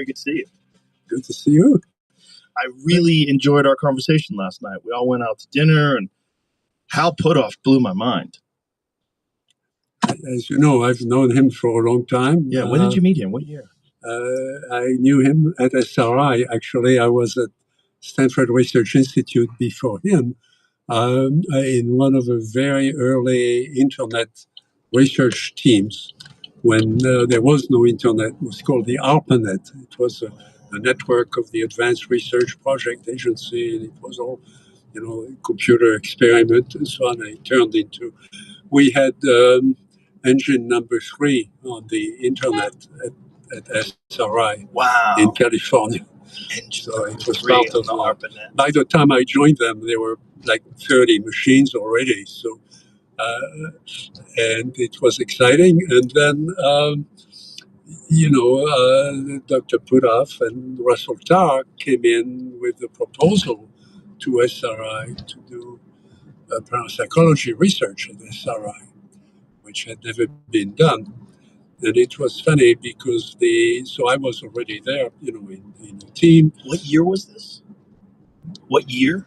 Very good to see you. Good to see you. I really enjoyed our conversation last night. We all went out to dinner, and Hal Puthoff blew my mind. As you know, I've known him for a long time. Yeah, when did you meet him? What year? I knew him at SRI. Actually, I was at Stanford Research Institute before him in one of the very early internet research teams when there was no internet. It was called the ARPANET. It was a network of the Advanced Research Project Agency, and it was all, computer experiment and so on. It turned into, we had engine number 3 on the internet at SRI in California. So it was part of the ARPANET. By the time I joined them, there were like 30 machines already. So, and it was exciting. And then, Dr. Puthoff and Russell Tarr came in with a proposal to SRI to do parapsychology research at SRI, which had never been done. And it was funny because so I was already there, in the team. What year was this? What year?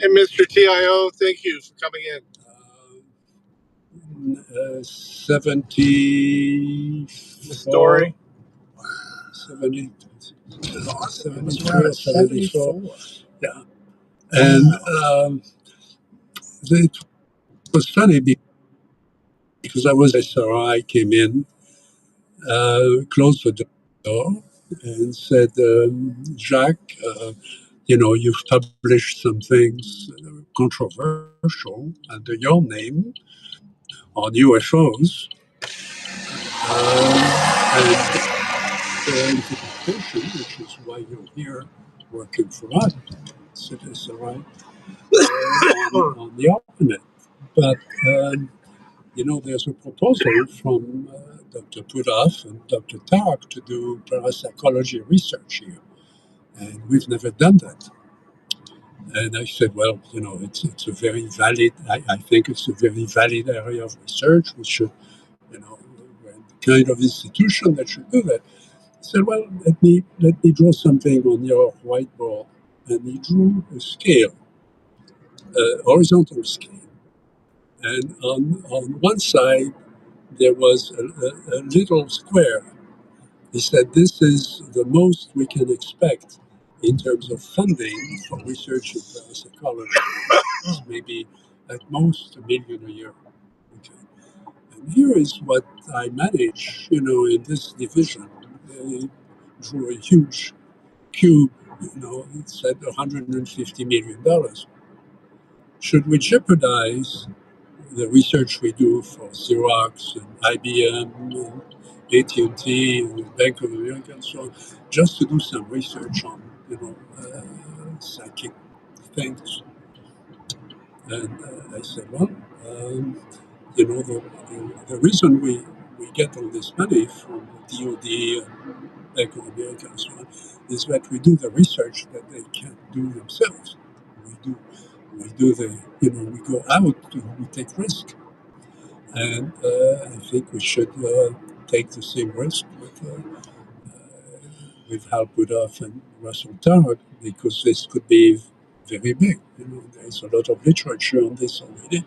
And Mr. TIO, thank you for coming in. 70. The story? 70. It was around 74. Yeah. And it was funny because I was SRI, came in, closed the door, and said, Jacques, you've published some things controversial under your name on UFOs. And the invitation, which is why you're here working for us, said SRI, on the ARPANET. But, there's a proposal from Dr. Puthoff and Dr. Tark to do parapsychology research here. And we've never done that. And I said, well, it's a very valid, I think it's a very valid area of research. We should, we're the kind of institution that should do that. He said, well, let me draw something on your whiteboard. And he drew a scale, a horizontal scale. And on one side, there was a little square. He said, this is the most we can expect in terms of funding for research in parapsychology. It's maybe at most $1 million a year. Okay. And here is what I manage, in this division. They drew a huge cube, it said $150 million. Should we jeopardize the research we do for Xerox and IBM and AT&T and Bank of America and so on, just to do some research on, psychic things? And I said, well, the reason we get all this money from DOD and Bank of America and so on is that we do the research that they can't do themselves. We do we go out, we take risk. And I think we should take the same risk with Hal Puthoff and Russell Tarr, because this could be very big. There's a lot of literature on this already,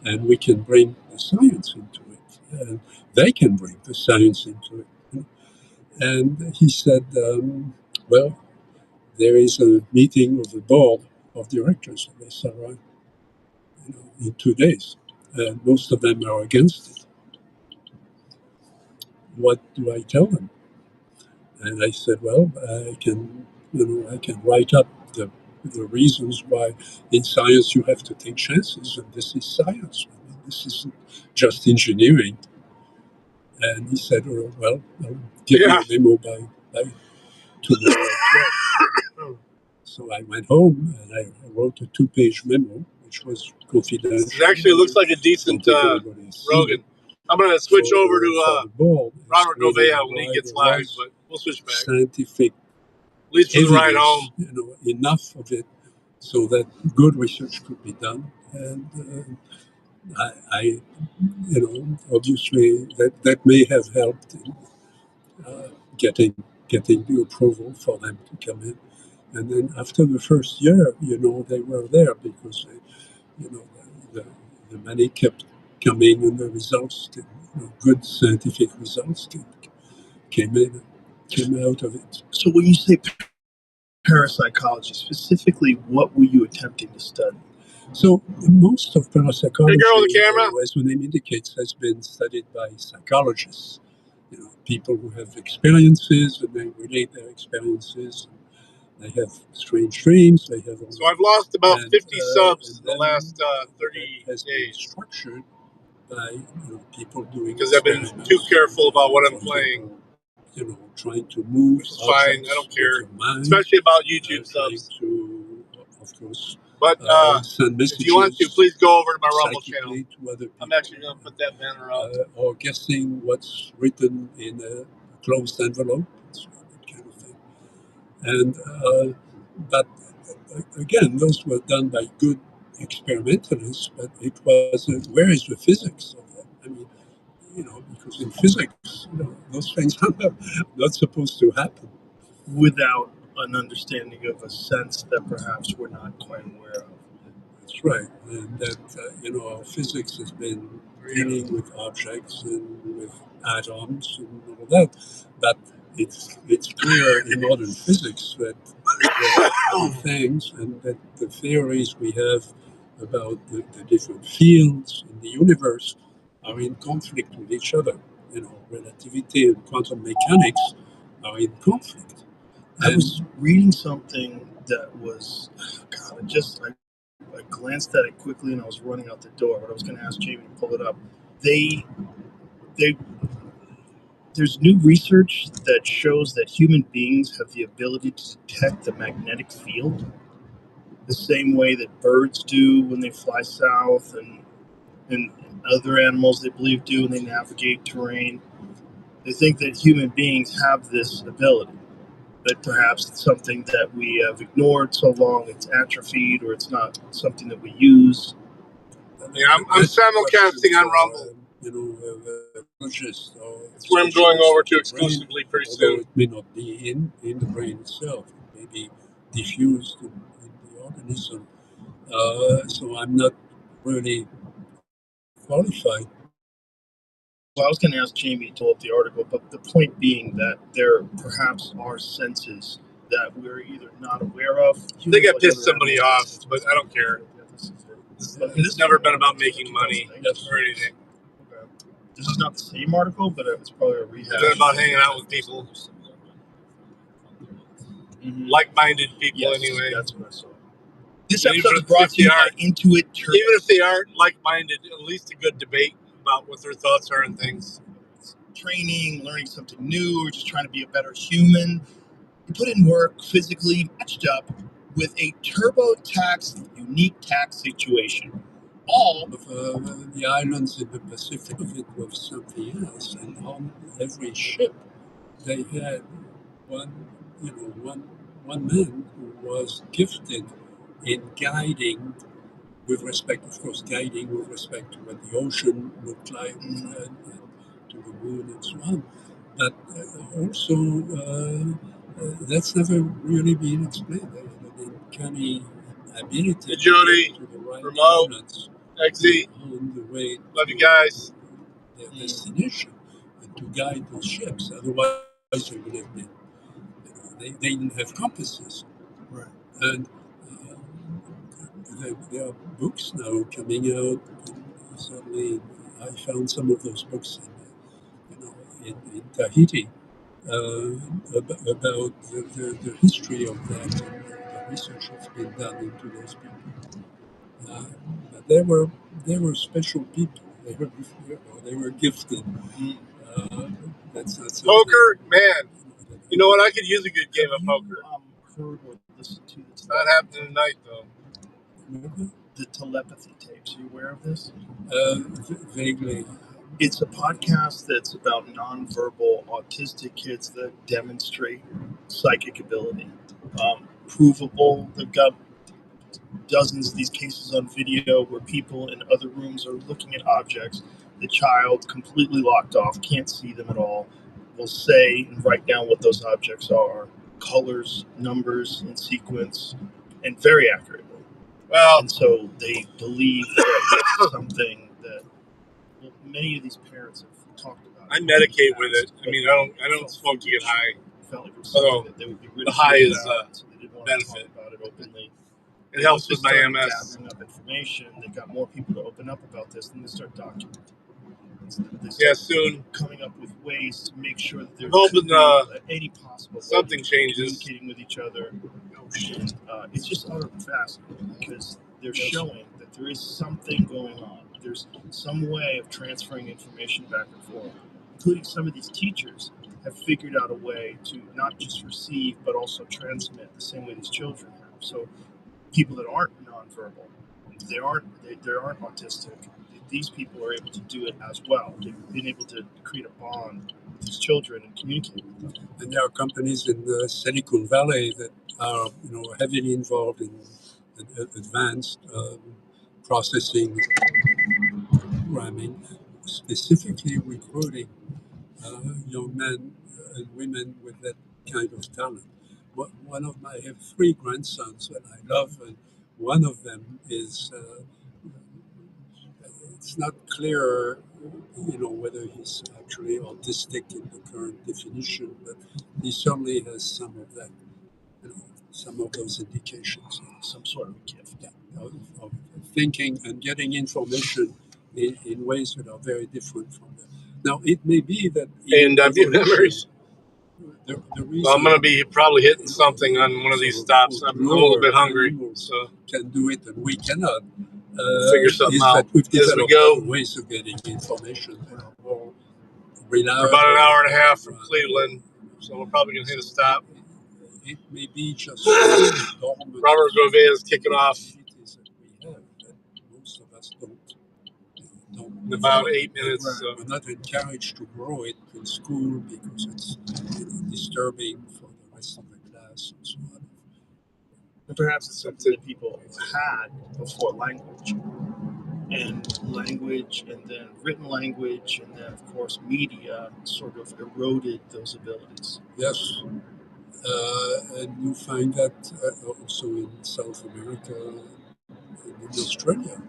and we can bring the science into it, and they can bring the science into it. And he said, well, there is a meeting of the board of directors of SRI in 2 days, and most of them are against it. What do I tell them? And I said, well, I can write up the reasons why in science you have to take chances, and this is science. This isn't just engineering. And he said, oh, well, I'll give you a memo by tomorrow. So I went home and I wrote a 2-page memo, which was confidential. It actually looks like a decent Rogan. I'm going to switch over to Robert Gouveia when he gets live, but we'll switch back. Scientific, at least for the ride home. Enough of it so that good research could be done. And obviously that may have helped in getting the approval for them to come in. And then after the first year, they were there because, the money kept coming and the results, good scientific results came out of it. So when you say parapsychology, specifically, what were you attempting to study? So most of parapsychology, Hey, girl with the camera, as the name indicates, has been studied by psychologists. People who have experiences and they relate their experiences. They have strange dreams. They have. So I've lost about 50 subs in the last 30 has days. Been structured by people doing because I've been too careful about what I'm playing. Trying to move. Which is fine. I don't care, especially about YouTube subs. Of course. But if you want to, please go over to my Rumble channel. I'm actually going to put that banner up. Or guessing what's written in a closed envelope, that kind of thing. And but again, those were done by good experimentalists. But it was where is the physics of that? I mean, because in physics, those things are not supposed to happen without an understanding of a sense that perhaps we're not quite aware of. That's right, and that our physics has been dealing with objects and with atoms and all that, but it's clear in modern physics that there are other things, and that the theories we have about the different fields in the universe are in conflict with each other. Relativity and quantum mechanics are in conflict. I was reading something that was, I glanced at it quickly and I was running out the door, but I was going to ask Jamie to pull it up. There's new research that shows that human beings have the ability to detect the magnetic field the same way that birds do when they fly south and other animals they believe do when they navigate terrain. They think that human beings have this ability, but perhaps it's something that we have ignored so long it's atrophied, or it's not something that we use. Yeah, I'm simulcasting on Rumble. That's where I'm going over to exclusively pretty soon. It may not be in the brain itself. It may be diffused in the organism. So I'm not really qualified. Well, I was going to ask Jamie to pull up the article, but the point being that there perhaps are senses that we're either not aware of. I think I pissed somebody off, but I don't care. It's never been about making money or anything. Okay. This is not the same article, but it's probably a rehash. It's been about hanging out with people. Mm-hmm. Like-minded people, anyway. That's what I saw. This episode is brought to you by Intuit Turbo. Even if they aren't like-minded, at least a good debate about what their thoughts are and things. Training, learning something new, or just trying to be a better human. You put in work, physically matched up with a TurboTax unique tax situation. All of the islands in the Pacific, it was something else, and on every ship they had one man who was gifted in guiding with respect, of course, with respect to what the ocean looked like and to the moon and so on. But also, that's never really been explained. They had an uncanny ability Jody, to the right remote, balance XZ, on the way. Love you guys. Their destination and to guide those ships. Otherwise, they would have been. They didn't have compasses. Right. And there are books now coming out. Certainly, I found some of those books in Tahiti about the history of that. The research that's been done into those people. But they were special people. They were gifted. That's not poker, man. You know what? I could use a good game of poker. Heard or listened to it's not happening tonight, though. The telepathy tapes. Are you aware of this? Vaguely. It's a podcast that's about nonverbal autistic kids that demonstrate psychic ability. Provable. They've got dozens of these cases on video where people in other rooms are looking at objects. The child completely locked off, can't see them at all, will say and write down what those objects are, colors, numbers in sequence, and very accurately. Well, And so they believe that it's something that, well, many of these parents have talked about. I medicate with it. I mean, I don't smoke to get high. Felt like it was something that they would be The high is so they didn't want to talk about it openly. It helps with my MS. Gathering up information, they got more people to open up about this, and they start documenting. Yeah, soon coming up with ways to make sure that there's any possible something changes, communicating with each other. And, it's just utterly fascinating because they're showing that there is something going on. There's some way of transferring information back and forth, including some of these teachers have figured out a way to not just receive but also transmit the same way these children have. So people that aren't nonverbal, they aren't autistic, these people are able to do it as well. They've been able to create a bond with these children and communicate with them. And there are companies in the Silicon Valley that are, heavily involved in advanced processing, programming, specifically recruiting young men and women with that kind of talent. I have 3 grandsons that I love, and one of them is. It's not clear, whether he's actually autistic in the current definition, but he certainly has some of that, some of those indications. Some sort of gift. Yeah, of thinking and getting information in ways that are very different from that. Now, it may be that. And memories. The Well, I'm going to be probably hitting something on one of these stops. I'm a little bit hungry, so can do it, and we cannot. Figure something out we've as we developed go. other ways of getting information that are more We're reliable. about an hour and a half from Cleveland, so we're probably going to hit a stop. It may be just Robert Gouveia is kicking off that most of us don't in about 8 minutes. So. We're not encouraged to grow it in school because it's disturbing for the rest of the class and so on. And perhaps it's something that people had before language. And language, and then written language, and then, of course, media sort of eroded those abilities. Yes. And you find that also in South America and in Australia.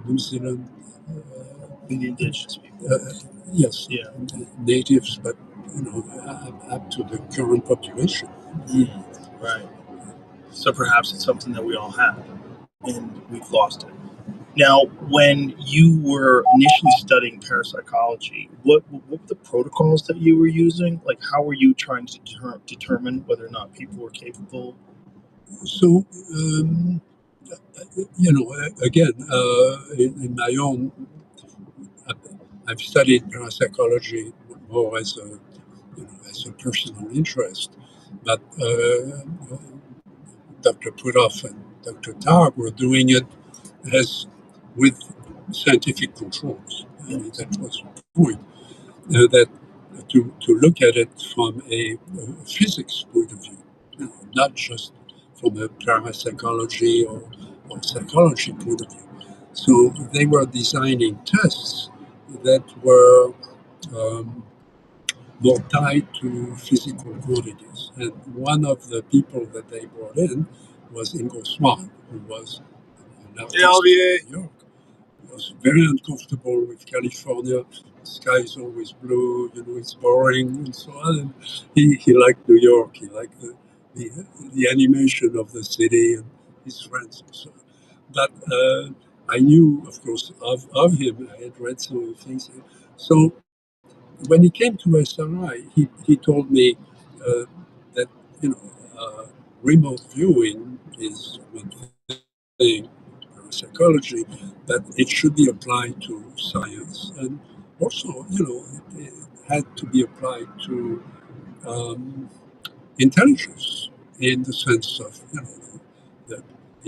New Zealand. The indigenous people. Yes. Yeah. Natives, but up to the current population. Right. So perhaps it's something that we all have, and we've lost it. Now, when you were initially studying parapsychology, what were the protocols that you were using? Like, how were you trying to determine whether or not people were capable? So, again, in my own, I've studied parapsychology more as a personal interest, but Dr. Putoff and Dr. Targ were doing it as with scientific controls. I mean, that was the point. That to look at it from a physics point of view, not just from a parapsychology or psychology point of view. So they were designing tests that were more tied to physical quantities. And one of the people that they brought in was Ingo Swann, who was an artist in New York. He was very uncomfortable with California. The sky is always blue, it's boring, and so on. And he liked New York. He liked the animation of the city and his friends and so on. But I knew, of course, of him. I had read some of the things. So when he came to SRI, he told me that remote viewing is one thing, psychology, but it should be applied to science, and also it had to be applied to intelligence in the sense of the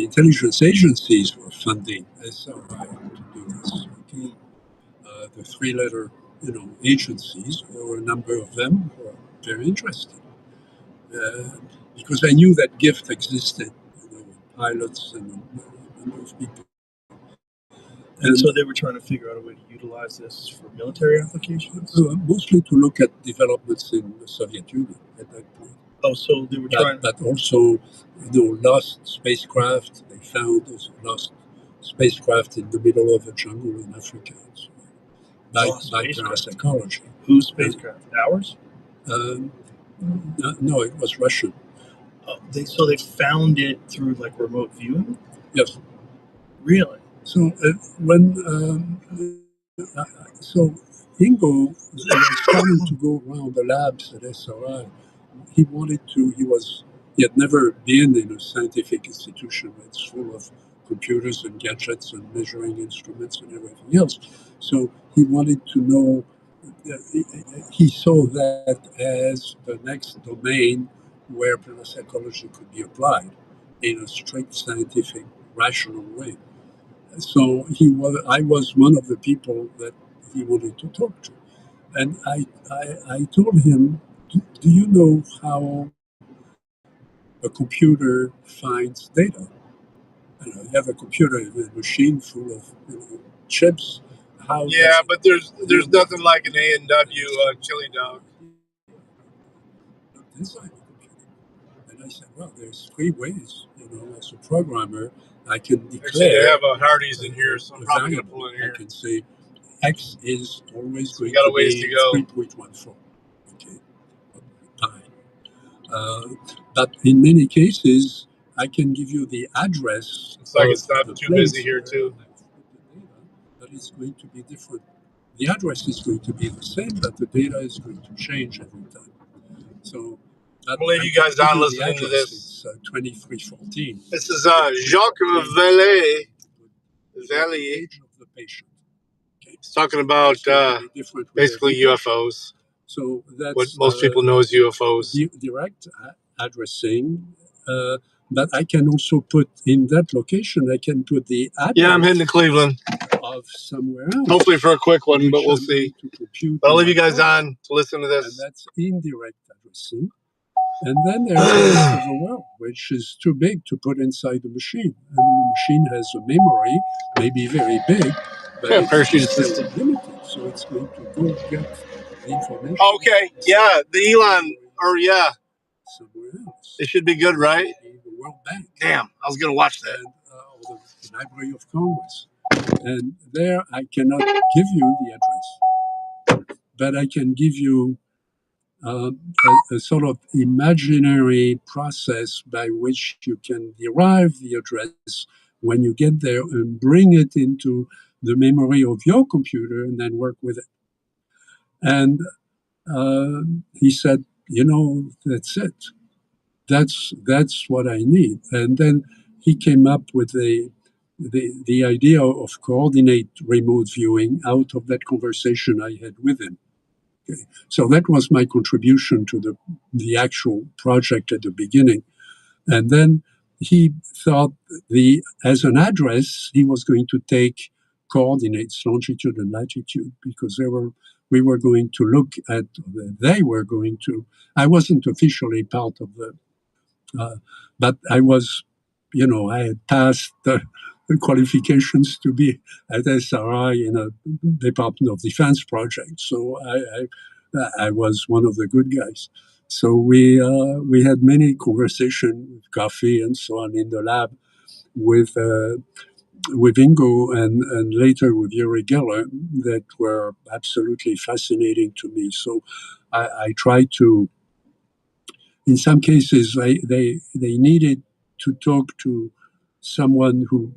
intelligence agencies were funding SRI to do this. Okay? The 3-letter agencies, there were a number of them who were very interested because I knew that gift existed, pilots and a number of people. And so they were trying to figure out a way to utilize this for military applications? Mostly to look at developments in the Soviet Union at that point. Oh, so they were trying... But also, lost spacecraft. They found those lost spacecraft in the middle of the jungle in Africa. So, by parapsychology. Whose spacecraft? Ours? No, it was Russian. So they found it through like remote viewing? Yes. Really? So so Ingo was starting to go around the labs at SRI. He had never been in a scientific institution that's full of computers and gadgets and measuring instruments and everything else. So he wanted to know, he saw that as the next domain where parapsychology could be applied in a strict scientific, rational way. So I was one of the people that he wanted to talk to. And I told him, do you know how a computer finds data? You have a computer, a machine full of chips. But there's nothing like an A&W chili dog. Inside the computer. And I said, well, there's 3 ways. As a programmer, I can declare. Actually, I have a Hardee's in here, so I'm probably going to pull in here. I can say X is always going got a to ways be to go. 3.14. Okay, time. But in many cases, I can give you the address. Looks like it's not too busy here, too. But it's going to be different. The address is going to be the same, but the data is going to change every time. So I believe you guys are listening to this. It's 2314. This is Jacques Vallée. Age of the patient. Okay. He's talking about basically UFOs. So that's what most people know as UFOs. Direct addressing. But I can also put in that location, I can put the address. Yeah, I'm heading to Cleveland. Of somewhere else. Hopefully for a quick one, but we'll see. But I'll leave you guys on to listen to this. And that's indirect addressing. And then there's the rest of the world, which is too big to put inside the machine. I mean, the machine has a memory, maybe very big, but it's still limited. So it's going to go get the information. Okay, yeah, the Elon, somewhere else. It should be good, right? The World Bank. Damn, I was going to watch that. And the Library of Congress. And there I cannot give you the address, but I can give you a sort of imaginary process by which you can derive the address when you get there and bring it into the memory of your computer and then work with it. And he said, that's it. That's what I need. And then he came up with the idea of coordinate remote viewing out of that conversation I had with him. Okay. So that was my contribution to the actual project at the beginning. And then he thought as an address, he was going to take coordinates, longitude and latitude, because we were going to look at, I wasn't officially part of but I was, I had passed the qualifications to be at SRI in a Department of Defense project. So I was one of the good guys. So we had many conversations with coffee and so on in the lab with Ingo and later with Uri Geller that were absolutely fascinating to me. So I tried to, in some cases, they needed to talk to someone who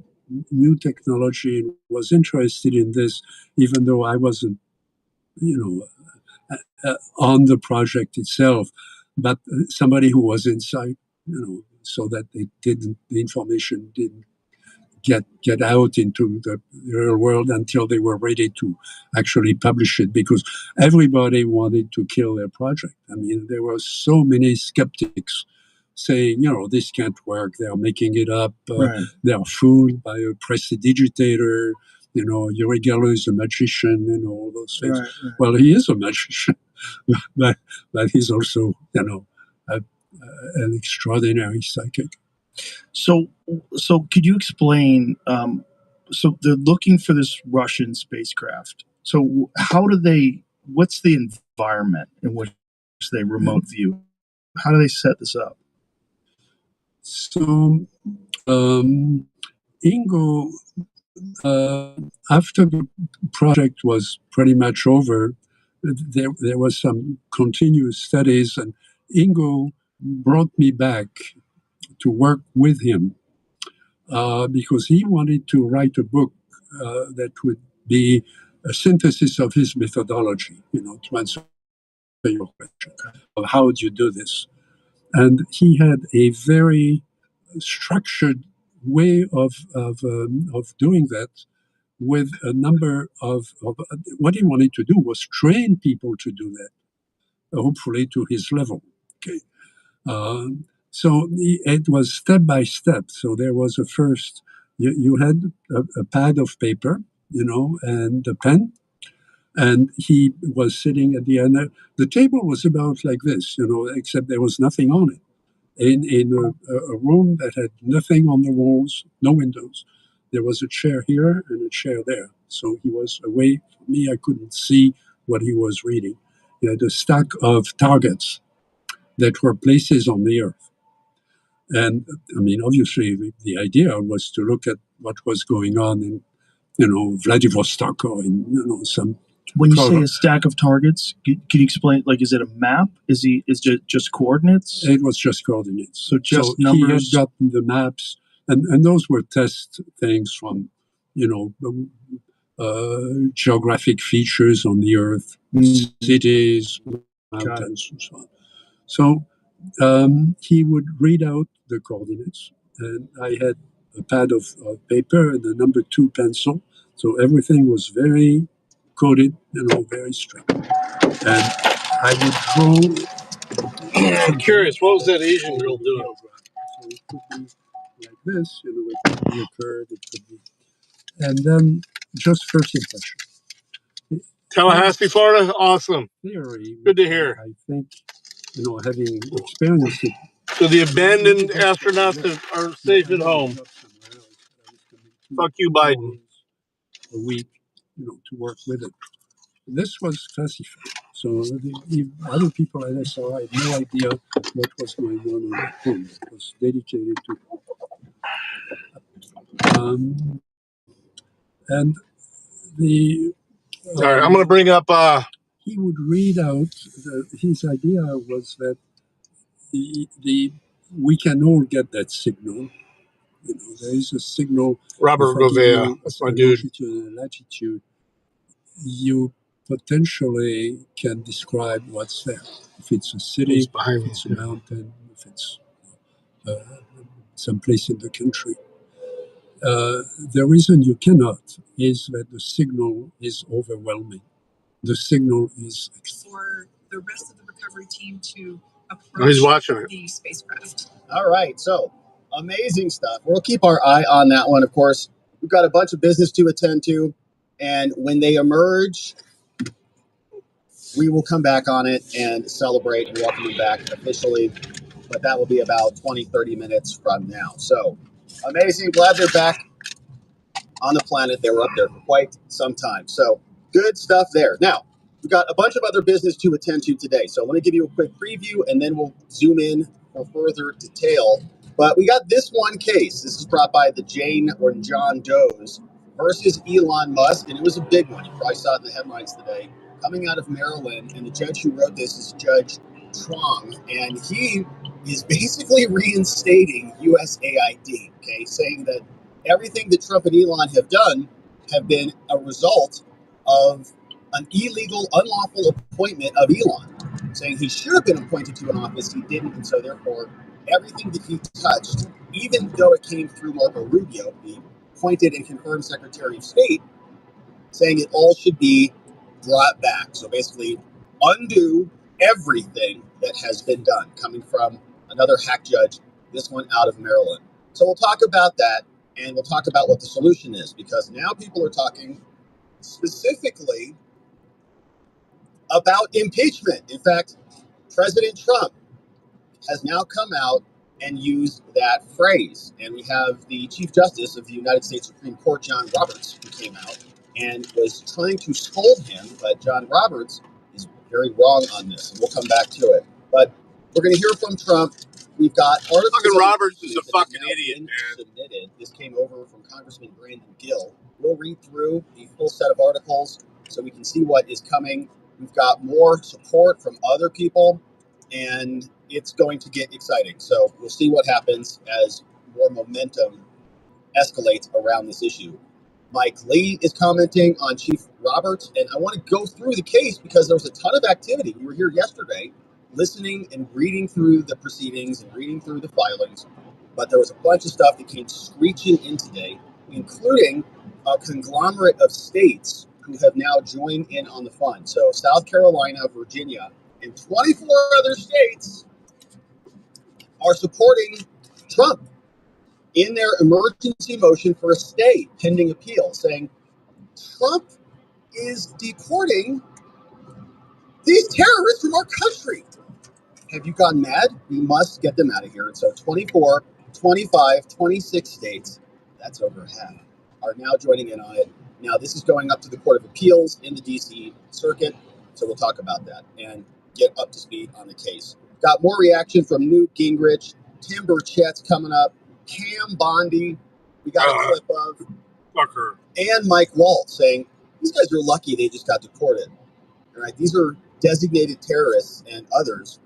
knew technology and was interested in this, even though I wasn't, on the project itself, but somebody who was inside, so that the information didn't get out into the real world until they were ready to actually publish it, because everybody wanted to kill their project. I mean, there were so many skeptics saying, this can't work. They are making it up. They are fooled by a prestidigitator. Uri Geller is a magician and all those things. Right. Well, he is a magician, but he's also, an extraordinary psychic. So could you explain So they're looking for this Russian spacecraft. So what's the environment in which they remote view? How do they set this up? So Ingo, after the project was pretty much over, there was some continuous studies, and Ingo brought me back to work with him because he wanted to write a book that would be a synthesis of his methodology, to answer your question of how do you do this. And he had a very structured way of doing that with a number of what he wanted to do was train people to do that, hopefully to his level. Okay. So it was step by step. So there was a first, you had a pad of paper, and a pen, and he was sitting at the end. The table was about like this, except there was nothing on it. In a room that had nothing on the walls, no windows. There was a chair here and a chair there. So he was away from me. I couldn't see what he was reading. He had a stack of targets that were places on the earth. And I mean, obviously, the idea was to look at what was going on in, Vladivostok or in, some. When you say a stack of targets, can you explain? Like, is it a map? Is it just coordinates? It was just coordinates. So just numbers. He had gotten the maps, and those were test things from, geographic features on the Earth, cities, mountains, and so on. So he would read out the coordinates, and I had a pad of paper and a number 2 pencil. So everything was very coded, very strict. And I would draw. I'm curious, what was that Asian girl doing? So it could be like this, it could be a curve, it could be. And then just first impression. Tallahassee, Florida? Awesome. Theory. Good to hear. I think, having experienced it. So the abandoned astronauts are safe at home. Fuck you, Biden. A week, to work with it. This was classified. So the other people at SRI had no idea what was going on at home. It was dedicated to. And the. Sorry, I'm going to bring up. He would read out. His idea was that we can all get that signal. There is a signal. Robert Gouveia, that's my dude. Longitude and latitude. You potentially can describe what's there. If it's a city, if it's a mountain, if it's someplace in the country. The reason you cannot is that the signal is overwhelming. The signal is for the rest of the recovery team to approach the spacecraft. All right, so amazing stuff. We'll keep our eye on that one, of course. We've got a bunch of business to attend to, and when they emerge, we will come back on it and celebrate and welcome them back officially, but that will be about 20, 30 minutes from now. So amazing, glad they're back on the planet. They were up there for quite some time. So good stuff there. Now, we've got a bunch of other business to attend to today. So I want to give you a quick preview, and then we'll zoom in for further detail. But we got this one case. This is brought by the Jane or John Does versus Elon Musk, and it was a big one. You probably saw it in the headlines today. Coming out of Maryland, and the judge who wrote this is Judge Trong, and he is basically reinstating USAID, okay, saying that everything that Trump and Elon have done have been a result of an illegal, unlawful appointment of Elon, saying he should have been appointed to an office, he didn't, and so therefore everything that he touched, even though it came through Marco Rubio, the appointed and confirmed Secretary of State, saying it all should be brought back. So basically undo everything that has been done, coming from another hack judge, this one out of Maryland. So we'll talk about that, and we'll talk about what the solution is, because now people are talking specifically about impeachment. In fact, President Trump has now come out and use that phrase. And we have the Chief Justice of the United States Supreme Court, John Roberts, who came out and was trying to scold him, but John Roberts is very wrong on this, and we'll come back to it. But we're going to hear from Trump. We've got articles. Fucking Roberts is a fucking idiot, man. Submitted. This came over from Congressman Brandon Gill. We'll read through the full set of articles so we can see what is coming. We've got more support from other people, and it's going to get exciting. So we'll see what happens as more momentum escalates around this issue. Mike Lee is commenting on Chief Roberts, and I want to go through the case because there was a ton of activity. We were here yesterday listening and reading through the proceedings and reading through the filings, but there was a bunch of stuff that came screeching in today, including a conglomerate of states who have now joined in on the fun. So South Carolina, Virginia, and 24 other states are supporting Trump in their emergency motion for a stay pending appeal, saying Trump is deporting these terrorists from our country. Have you gone mad? We must get them out of here. And so 24, 25, 26 states, that's over half, are now joining in on it. Now, this is going up to the Court of Appeals in the D.C. Circuit, so we'll talk about that and get up to speed on the case. Got more reaction from Newt Gingrich, Tim Burchett's coming up, Cam Bondi, we got a clip of, fucker, and Mike Waltz saying, these guys are lucky they just got deported. All right, these are designated terrorists and others,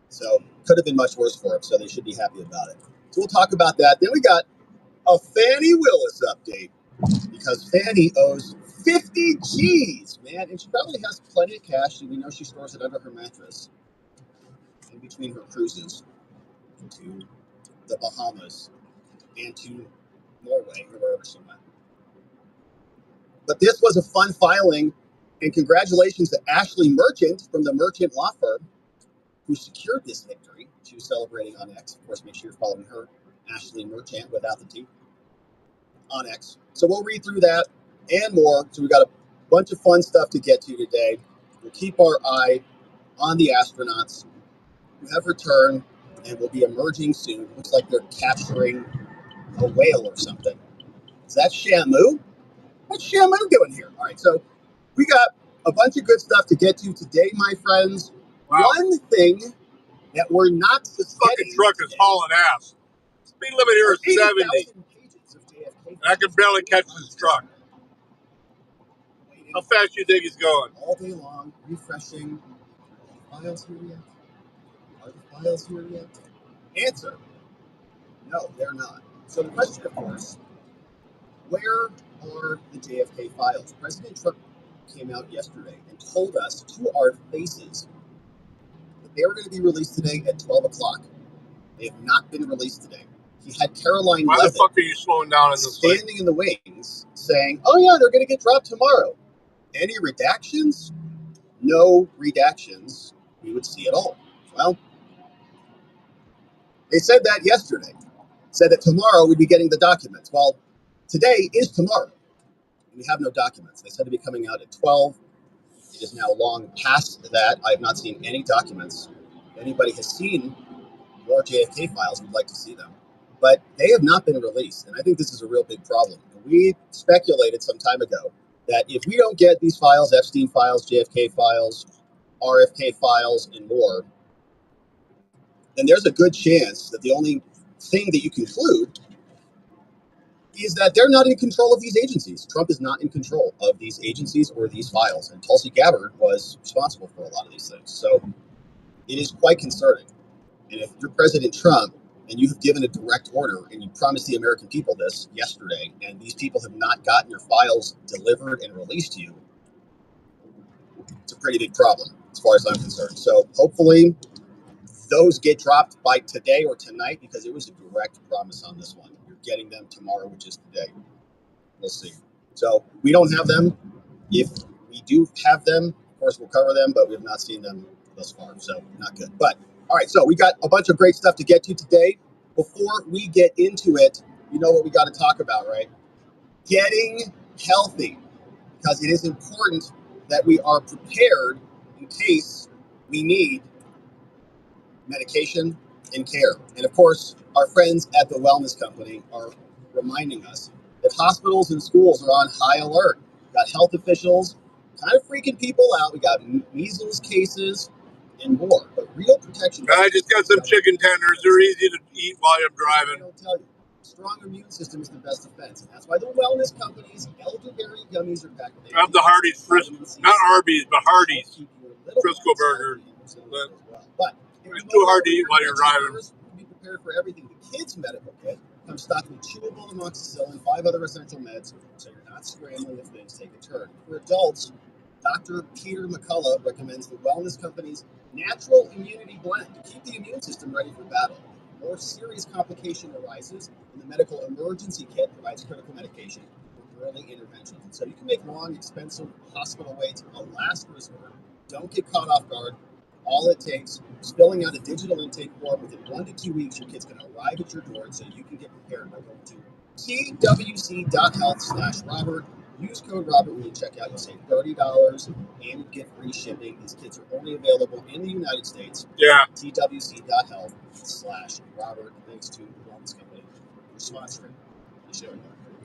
so could have been much worse for them, so they should be happy about it. So we'll talk about that. Then we got a Fannie Willis update, because Fannie owes 50 G's, man, and she probably has plenty of cash, and we know she stores it under her mattress in between her cruises to the Bahamas and to Norway or wherever she went. But this was a fun filing, and congratulations to Ashley Merchant from the Merchant Law Firm who secured this victory. She was celebrating on X. Of course, make sure you're following her, Ashley Merchant, without the T, on X. So we'll read through that and more. So we got a bunch of fun stuff to get to today. We'll keep our eye on the astronauts who have returned and will be emerging soon. Looks like they're capturing a whale or something. Is that Shamu? What's Shamu doing here? All right, so we got a bunch of good stuff to get to today, my friends. Wow. One thing that we're not this fucking truck is hauling ass. Speed limit here is 70. And I can barely catch this truck. How fast you think he's going? All day long, refreshing. Are the files here yet? Are the files here yet? Answer: no, they're not. So the question, of course, where are the JFK files? President Trump came out yesterday and told us to our faces that they were going to be released today at 12 o'clock. They have not been released today. He had Caroline Why Leavitt the fuck are you slowing down in this standing in the wings saying, oh yeah, they're going to get dropped tomorrow. Any redactions? No redactions we would see at all. Well, they said that yesterday. Said that tomorrow we'd be getting the documents. Well, today is tomorrow. We have no documents. They said to be coming out at 12. It is now long past that. I have not seen any documents. If anybody has seen more JFK files, we'd like to see them. But they have not been released, and I think this is a real big problem. We speculated some time ago that if we don't get these files, Epstein files, JFK files, RFK files, and more, then there's a good chance that the only thing that you conclude is that they're not in control of these agencies. Trump is not in control of these agencies or these files, and Tulsi Gabbard was responsible for a lot of these things. So it is quite concerning. And if you're President Trump and you have given a direct order and you promised the American people this yesterday, and these people have not gotten your files delivered and released to you, it's a pretty big problem as far as I'm concerned. So hopefully those get dropped by today or tonight, because it was a direct promise on this one. You're getting them tomorrow, which is today. We'll see. So we don't have them. If we do have them, of course, we'll cover them, but we have not seen them thus far. So not good. But all right, so we got a bunch of great stuff to get to today. Before we get into it, you know what we got to talk about, right? Getting healthy, because it is important that we are prepared in case we need medication and care. And of course, our friends at the Wellness Company are reminding us that hospitals and schools are on high alert. We've got health officials kind of freaking people out. We got measles cases and more. But real protection. I just got some chicken tenders. They're easy to eat while I'm driving. I'll tell you, strong immune system is the best defense. And that's why the Wellness Company's elderberry gummies are packed with. I have the Hardee's not Arby's, but Hardee's Frisco burger. But it's too hard to eat while you're driving. Be prepared for everything. The kids' medical kit comes stocked with chewable amoxicillin, 5 other essential meds, so you're not scrambling if things take a turn. For adults, Dr. Peter McCullough recommends the Wellness Company's Natural Immunity Blend to keep the immune system ready for battle. More serious complication arises, and the medical emergency kit provides critical medication for early intervention. So you can make long, expensive hospital waits a last resort. Don't get caught off guard. All it takes is filling out a digital intake form. Within 1 to 2 weeks, your kid's going to arrive at your door, and so you can get prepared by going to twc.health/Robert. Use code Robert when you check out. You'll save $30 and you get free shipping. These kits are only available in the United States. Yeah. twc.health/Robert. Thanks to the Wellness Company for sponsoring the show.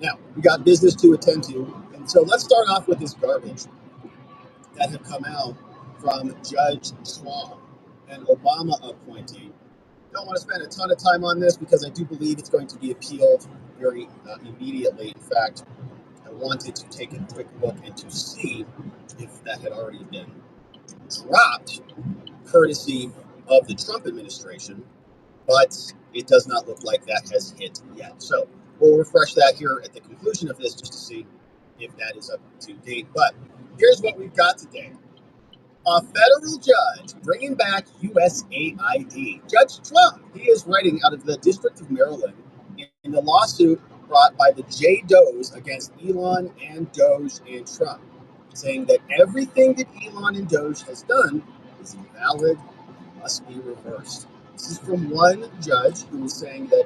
Now, we got business to attend to. And so let's start off with this garbage that had come out from Judge Schwab, an Obama appointee. Don't want to spend a ton of time on this because I do believe it's going to be appealed very immediately. In fact, I wanted to take a quick look and to see if that had already been dropped, courtesy of the Trump administration, but it does not look like that has hit yet. So we'll refresh that here at the conclusion of this just to see if that is up to date. But here's what we've got today. A federal judge bringing back USAID. Judge Trump, he is writing out of the District of Maryland in the lawsuit brought by the J. Does against Elon and Doge and Trump, saying that everything that Elon and Doge has done is invalid, must be reversed. This is from one judge who is saying that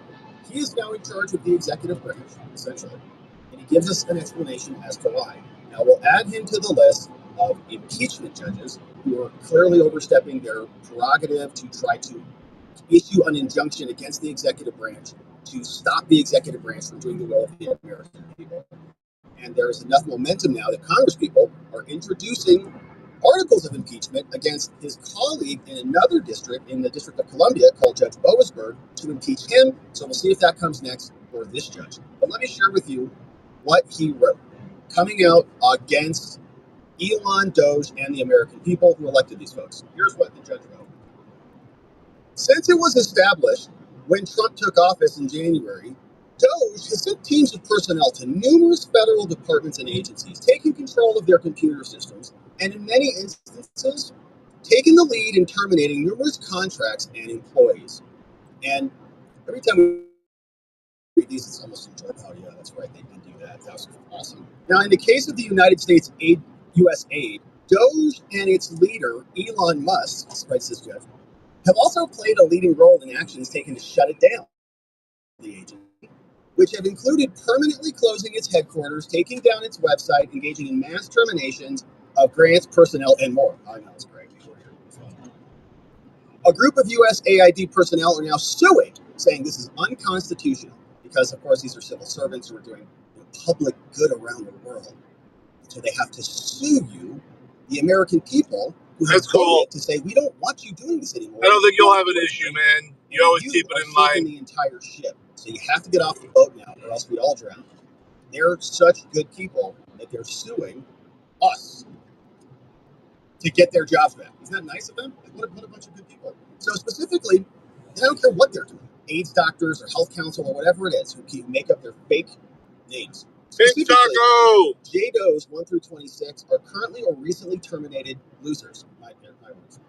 he is now in charge of the executive branch, essentially, and he gives us an explanation as to why. Now, we'll add him to the list of impeachment judges who are clearly overstepping their prerogative to try to issue an injunction against the executive branch to stop the executive branch from doing the will of the American people. And there is enough momentum now that Congress people are introducing articles of impeachment against his colleague in another district, in the District of Columbia, called Judge Boasberg, to impeach him. So we'll see if that comes next for this judge. But let me share with you what he wrote, coming out against Elon, Doge, and the American people who elected these folks. Here's what the judge wrote. Since it was established when Trump took office in January, Doge has sent teams of personnel to numerous federal departments and agencies, taking control of their computer systems, and in many instances, taking the lead in terminating numerous contracts and employees. And every time we read these, it's almost enjoyable. Oh, yeah, that's right, they did do that. That was awesome. Now, in the case of the United States U.S. aid, Doge and its leader, Elon Musk, writes this judge, have also played a leading role in actions taken to shut it down. The agency, which have included permanently closing its headquarters, taking down its website, engaging in mass terminations of grants, personnel, and more. I know it's great. A group of USAID personnel are now suing, saying this is unconstitutional because, of course, these are civil servants who are doing public good around the world. So they have to sue you, the American people, who have voted to say, we don't want you doing this anymore. I don't think you'll have an issue, man. You always keep it in mind. The entire ship. So you have to get off the boat now, or else we all drown. They're such good people that they're suing us to get their jobs back. Isn't that nice of them? What a bunch of good people. So specifically, they don't care what they're doing. AIDS doctors or health counsel or whatever it is who make up their fake names. Taco! J. Does 1 through 26 are currently or recently terminated losers. My words,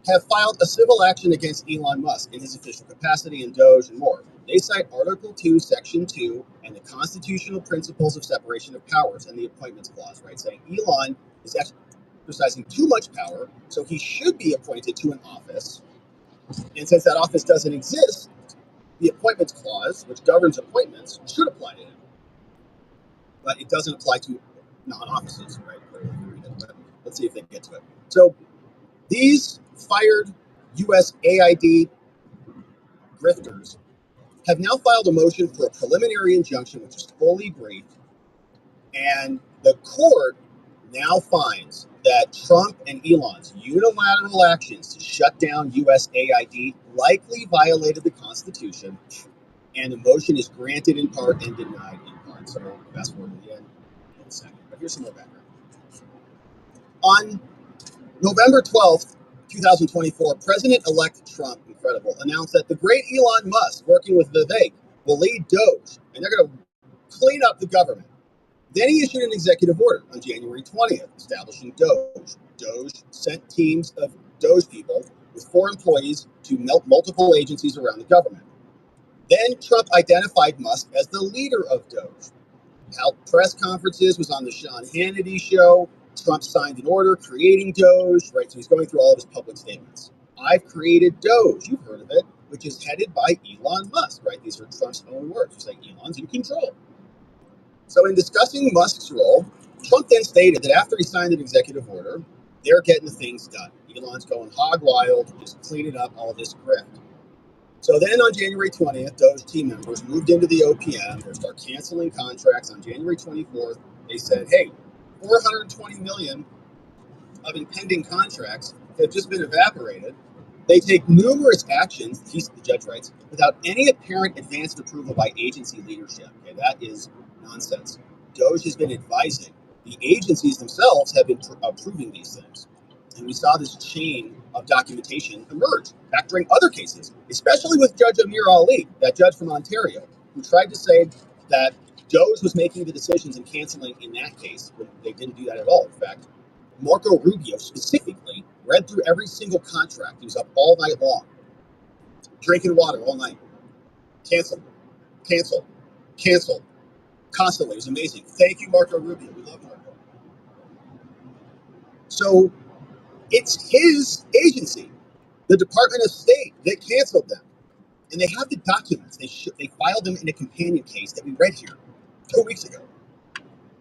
have filed a civil action against Elon Musk in his official capacity in Doge and more. They cite Article 2, Section 2, and the constitutional principles of separation of powers and the appointments clause, right? Saying Elon is exercising too much power, so he should be appointed to an office. And since that office doesn't exist, the appointments clause, which governs appointments, should apply to him. But it doesn't apply to non-offices, right? But let's see if they get to it. So these fired USAID grifters have now filed a motion for a preliminary injunction, which is fully briefed. And the court now finds that Trump and Elon's unilateral actions to shut down USAID likely violated the Constitution, and the motion is granted in part and denied in part. So we'll fast forward to the end in a second. But here's some more background. On November 12th, 2024, President-elect Trump, incredible, announced that the great Elon Musk, working with Vivek, will lead Doge, and they're going to clean up the government. Then he issued an executive order on January 20th, establishing Doge. Doge sent teams of Doge people with 4 employees to multiple agencies around the government. Then Trump identified Musk as the leader of Doge. Held press conferences, was on the Sean Hannity show. Trump signed an order creating Doge, right? So he's going through all of his public statements. I've created Doge, you've heard of it, which is headed by Elon Musk, right? These are Trump's own words. He's like, Elon's in control. So in discussing Musk's role, Trump then stated that after he signed an executive order, they're getting the things done. Elon's going hog wild, just cleaning up all this grift. So then on January 20th, Doge team members moved into the OPM. They start canceling contracts. On January 24th, they said, hey, 420 million of impending contracts have just been evaporated. They take numerous actions, the judge writes, without any apparent advanced approval by agency leadership. Okay, that is nonsense. Doge has been advising. The agencies themselves have been approving these things. And we saw this chain of documentation emerge back during other cases, especially with Judge Amir Ali, that judge from Ontario, who tried to say that Doge was making the decisions and canceling in that case, when they didn't do that at all. In fact, Marco Rubio specifically read through every single contract. He was up all night long, drinking water all night. Canceled, canceled, canceled, constantly. It was amazing. Thank you, Marco Rubio. We love Marco. So it's his agency, the Department of State, that canceled them. And they have the documents. They filed them in a companion case that we read here 2 weeks ago.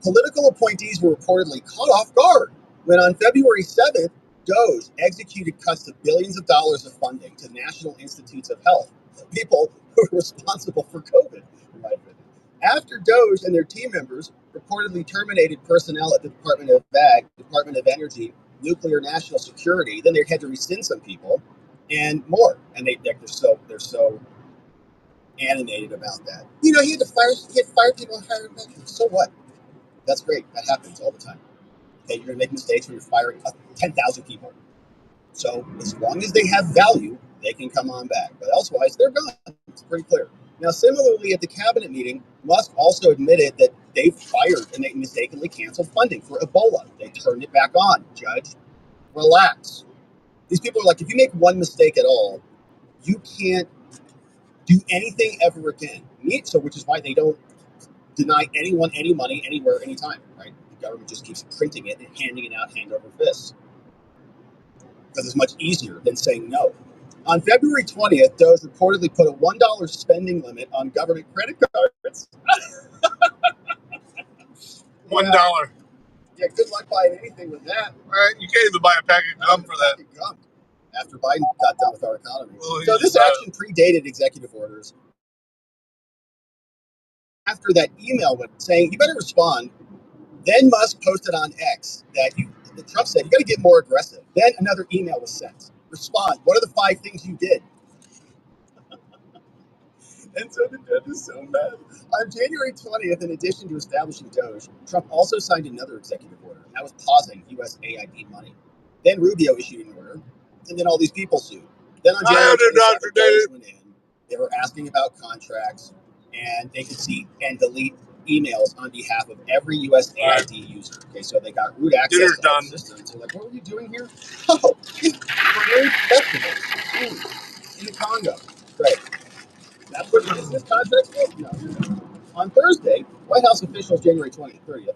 Political appointees were reportedly caught off guard when on February 7th, Doge executed cuts of billions of dollars of funding to National Institutes of Health, people who were responsible for COVID, in my opinion. After Doge and their team members reportedly terminated personnel at the Department of Ag, Department of Energy, Nuclear National Security, then they had to rescind some people and more. And they're so animated about that. You know, he had fired people and hire them back. So what? That's great. That happens all the time. Okay, you're going to make mistakes when you're firing 10,000 people. So as long as they have value, they can come on back. But elsewise, they're gone. It's pretty clear. Now, similarly, at the cabinet meeting, Musk also admitted that they fired and they mistakenly canceled funding for Ebola. They turned it back on. Judge, relax. These people are like, if you make one mistake at all, you can't do anything ever again. So, which is why they don't deny anyone any money anywhere, anytime, right? The government just keeps printing it and handing it out hand over fist. Because it's much easier than saying no. On February 20th, Doge reportedly put a $1 spending limit on government credit cards. $1. Yeah, good luck buying anything with that. All right, you can't even buy a packet of gum for that. Gum after Biden got done with our economy. Well, so this action predated executive orders. After that email went saying, you better respond, then Musk posted on X that Trump said, you got to get more aggressive. Then another email was sent. Respond. What are the 5 things you did? And so the judge is so mad. On January 20th, in addition to establishing Doge, Trump also signed another executive order. And that was pausing USAID money. Then Rubio issued an order, and then all these people sued. Then on January 22nd, Doge went in. They were asking about contracts, and they could see and delete emails on behalf of every USAID user. Okay, so they got root access to the system. So like, what were you doing here? Oh, parade festivals in the Congo. Right. That's what business contracts is? No. On Thursday, White House officials, January 30th,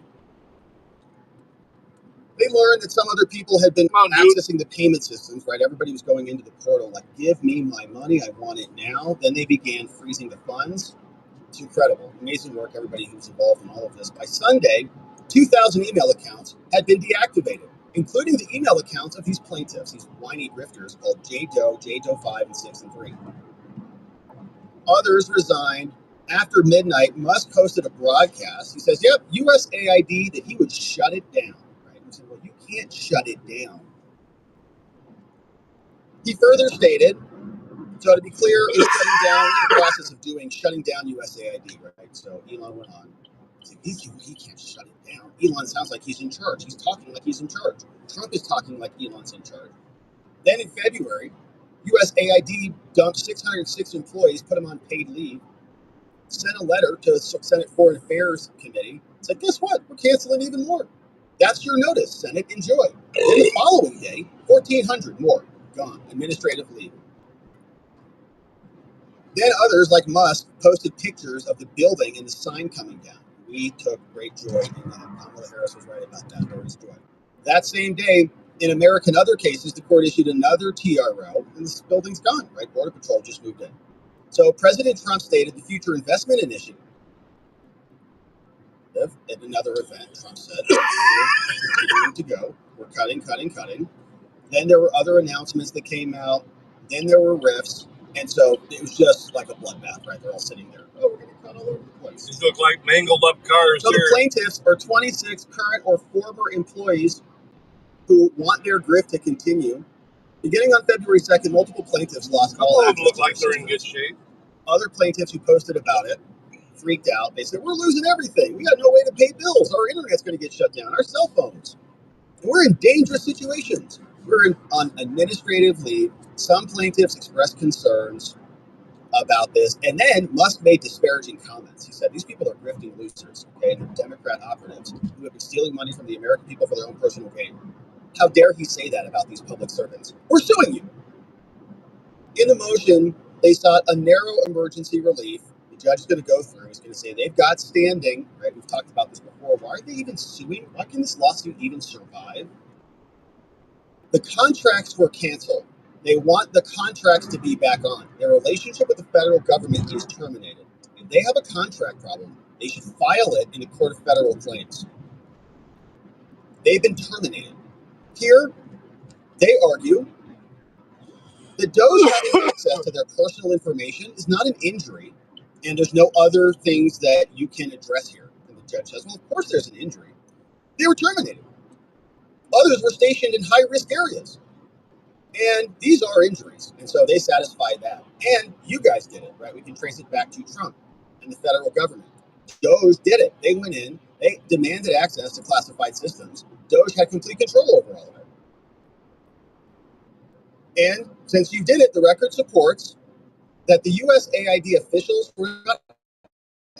they learned that some other people had been accessing the payment systems, right? Everybody was going into the portal like, give me my money, I want it now. Then they began freezing the funds. It's incredible. Amazing work, everybody who's involved in all of this. By Sunday, 2,000 email accounts had been deactivated, including the email accounts of these plaintiffs, these whiny grifters called JDoe, JDoe 5, and 6, and 3. Others resigned. After midnight, Musk hosted a broadcast. He says, yep, USAID, that he would shut it down. Right? He said, well, you can't shut it down. He further stated, so to be clear, in shutting down, the process of shutting down USAID, right? So Elon went on. He can't shut it down. Elon sounds like he's in charge. He's talking like he's in charge. Trump is talking like Elon's in charge. Then in February, USAID dumped 606 employees, put them on paid leave, sent a letter to the Senate Foreign Affairs Committee, said, guess what? We're canceling even more. That's your notice, Senate. Enjoy. Then the following day, 1,400 more gone, administrative leave. Then others, like Musk, posted pictures of the building and the sign coming down. We took great joy in that. Kamala Harris was right about that. There was joy. That same day, in American other cases, the court issued another TRO, and this building's gone, right? Border Patrol just moved in. So President Trump stated the Future Investment Initiative. At another event, Trump said, we're continuing to go. We're cutting. Then there were other announcements that came out. Then there were rifts. And so it was just like a bloodbath, right? They're all sitting there. Oh, we're going to cut all over the place. These look like mangled up cars. So the plaintiffs are 26 current or former employees who want their grift to continue. Beginning on February 2nd, multiple plaintiffs lost all access. Look like they're in good shape. Other plaintiffs who posted about it freaked out. They said, we're losing everything. We got no way to pay bills. Our internet's going to get shut down. Our cell phones. And we're in dangerous situations. We're on administrative leave. Some plaintiffs expressed concerns about this. And then Musk made disparaging comments. He said, these people are grifting losers, okay? They're Democrat operatives who have been stealing money from the American people for their own personal gain. How dare he say that about these public servants? We're suing you. In the motion, they sought a narrow emergency relief. The judge is going to go through. He's going to say they've got standing, right? We've talked about this before. Why are they even suing? Why can this lawsuit even survive? The contracts were canceled. They want the contracts to be back on. Their relationship with the federal government is terminated. If they have a contract problem, they should file it in the Court of Federal Claims. They've been terminated. Here, they argue that Doge having access to their personal information is not an injury, and there's no other things that you can address here. And the judge says, well, of course there's an injury. They were terminated. Others were stationed in high-risk areas. And these are injuries. And so they satisfied that. And you guys did it, right? We can trace it back to Trump and the federal government. Doge did it. They went in. They demanded access to classified systems. Doge had complete control over all of it. And since you did it, the record supports that the USAID officials were not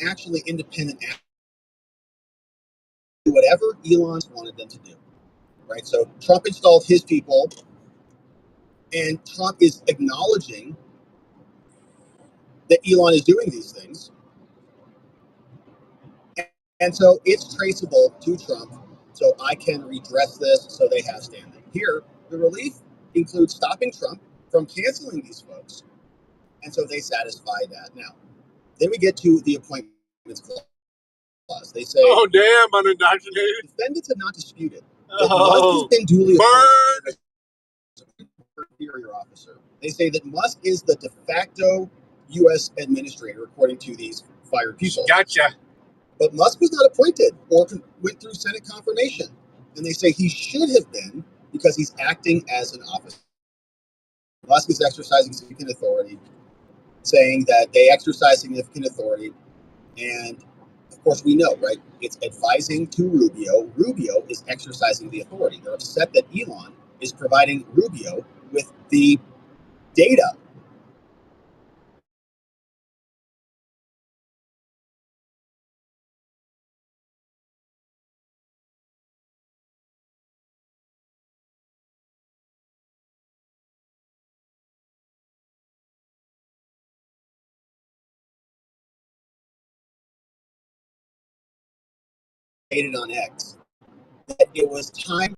actually independent actors. Whatever Elon wanted them to do, right? So Trump installed his people, and Trump is acknowledging that Elon is doing these things. And so it's traceable to Trump. So I can redress this so they have standing. Here, the relief includes stopping Trump from canceling these folks. And so they satisfy that. Now, then we get to the appointments clause. They say, oh, damn, unindoctrinated. Defendants have not disputed that Musk has been duly appointed as superior officer. They say that Musk is the de facto U.S. administrator, according to these fired people. Gotcha. But Musk was not appointed or went through Senate confirmation. And they say he should have been because he's acting as an officer. Musk is exercising significant authority, saying that they exercise significant authority. And of course, we know, right? It's advising to Rubio. Rubio is exercising the authority. They're upset that Elon is providing Rubio with the data on X. That it was time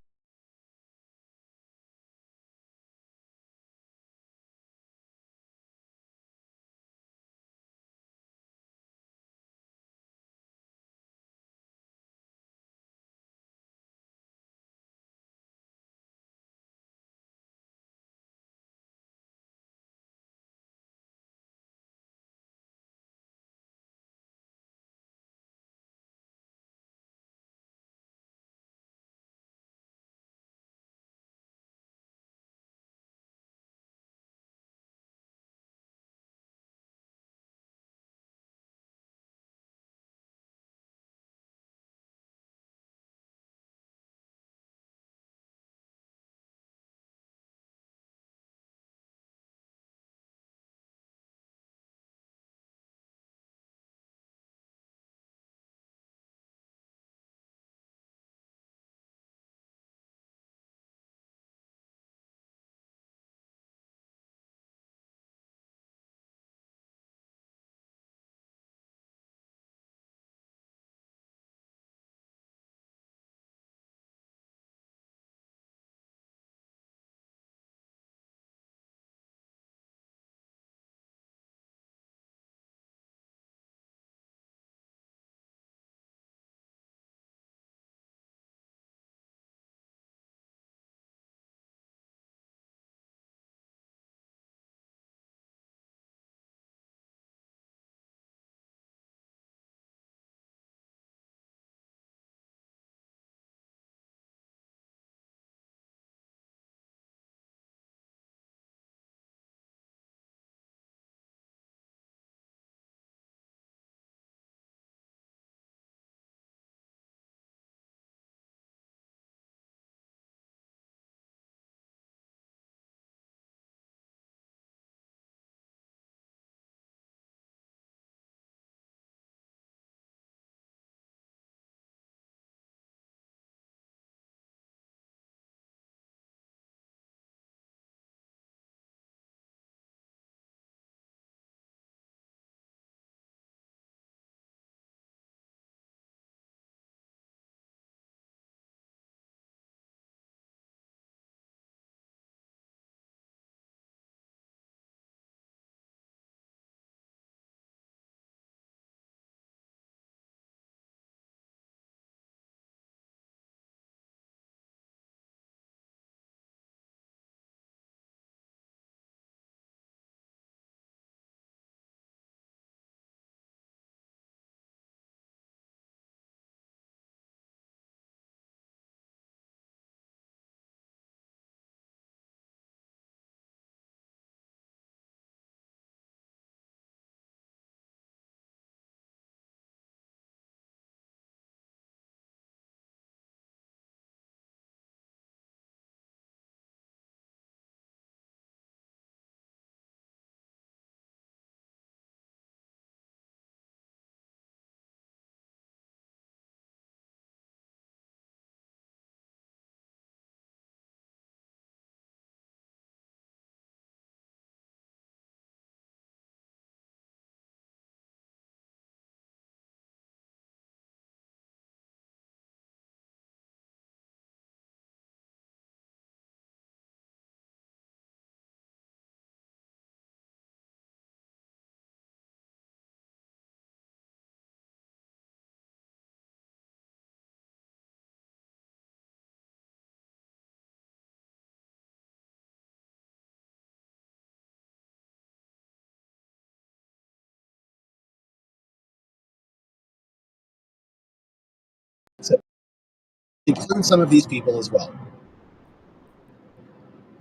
include some of these people as well.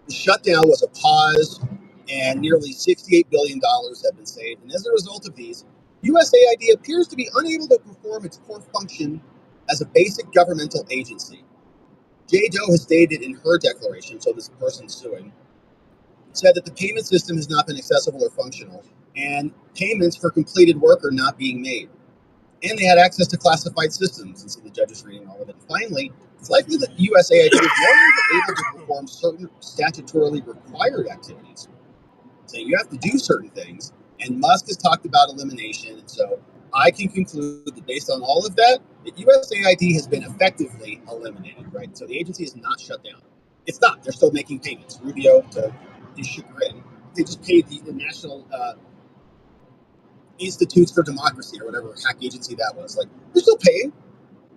The shutdown was a pause, and nearly $68 billion have been saved. And as a result of these, USAID appears to be unable to perform its core function as a basic governmental agency. Jay Doe has stated in her declaration, so this person suing, said that the payment system has not been accessible or functional, and payments for completed work are not being made. And they had access to classified systems, and so the judge is reading all of it. And finally, it's likely that USAID is no longer able to perform certain statutorily required activities. So you have to do certain things, and Musk has talked about elimination, and so I can conclude that based on all of that USAID has been effectively eliminated, right? So the agency is not shut down. It's not. They're still making payments. Rubio, to his chagrin, they just paid the National Institutes for Democracy or whatever hack agency that was. Like, they're still paying,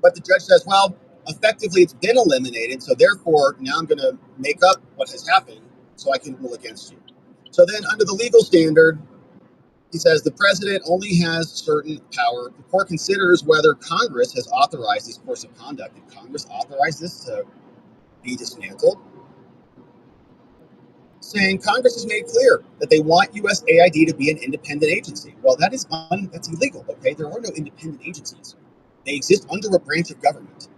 but the judge says, well, effectively it's been eliminated, so therefore now I'm going to make up what has happened so I can rule against you. So then under the legal standard, he says the president only has certain power. The court considers whether Congress has authorized this course of conduct. Did Congress authorize this to be dismantled? Saying Congress has made clear that they want USAID to be an independent agency. Well, that's illegal, okay? There are no independent agencies. They exist under a branch of government.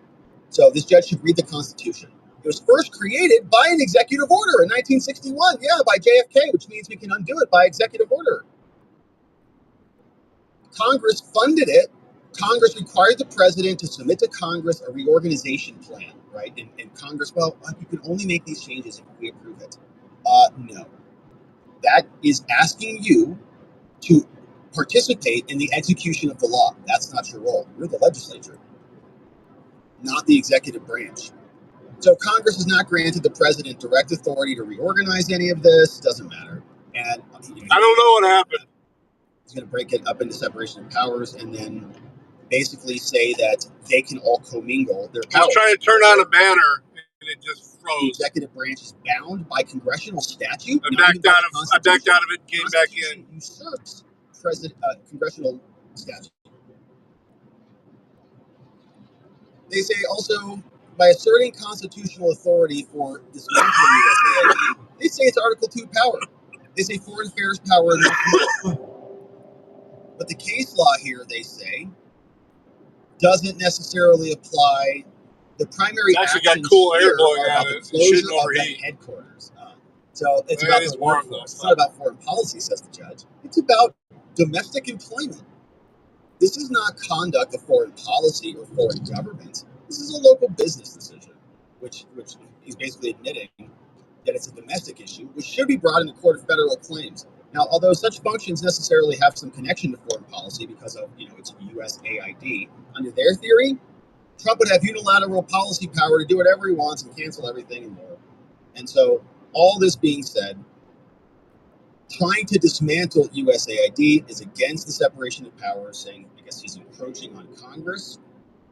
So this judge should read the Constitution. It was first created by an executive order in 1961, by JFK, which means we can undo it by executive order. Congress funded it. Congress required the president to submit to Congress a reorganization plan, right? And Congress, well, you can only make these changes if we approve it. No. That is asking you to participate in the execution of the law. That's not your role. You're the legislature, not the executive branch. So Congress has not granted the president direct authority to reorganize any of this. Doesn't matter. And I don't know what happened. He's going to break it up into separation of powers and then basically say that they can all commingle their powers. I was trying to turn on a banner and it just froze. The executive branch is bound by congressional statute. I backed out of it, came back in. Usurps congressional statute. They say also, by asserting constitutional authority for dismantling USAID, they say it's Article 2 power. They say foreign affairs power. But the case law here, they say, doesn't necessarily apply. The primary actually got cool air blowing out of it. The closure of the headquarters. So it's about the workforce. It's not about foreign policy, says the judge. It's about domestic employment. This is not conduct of foreign policy or foreign government. This is a local business decision, which he's basically admitting that it's a domestic issue, which should be brought in the Court of Federal Claims. Now, although such functions necessarily have some connection to foreign policy because of, it's USAID, under their theory, Trump would have unilateral policy power to do whatever he wants and cancel everything and more. And so, all this being said, trying to dismantle USAID is against the separation of powers, saying, I guess he's encroaching on Congress,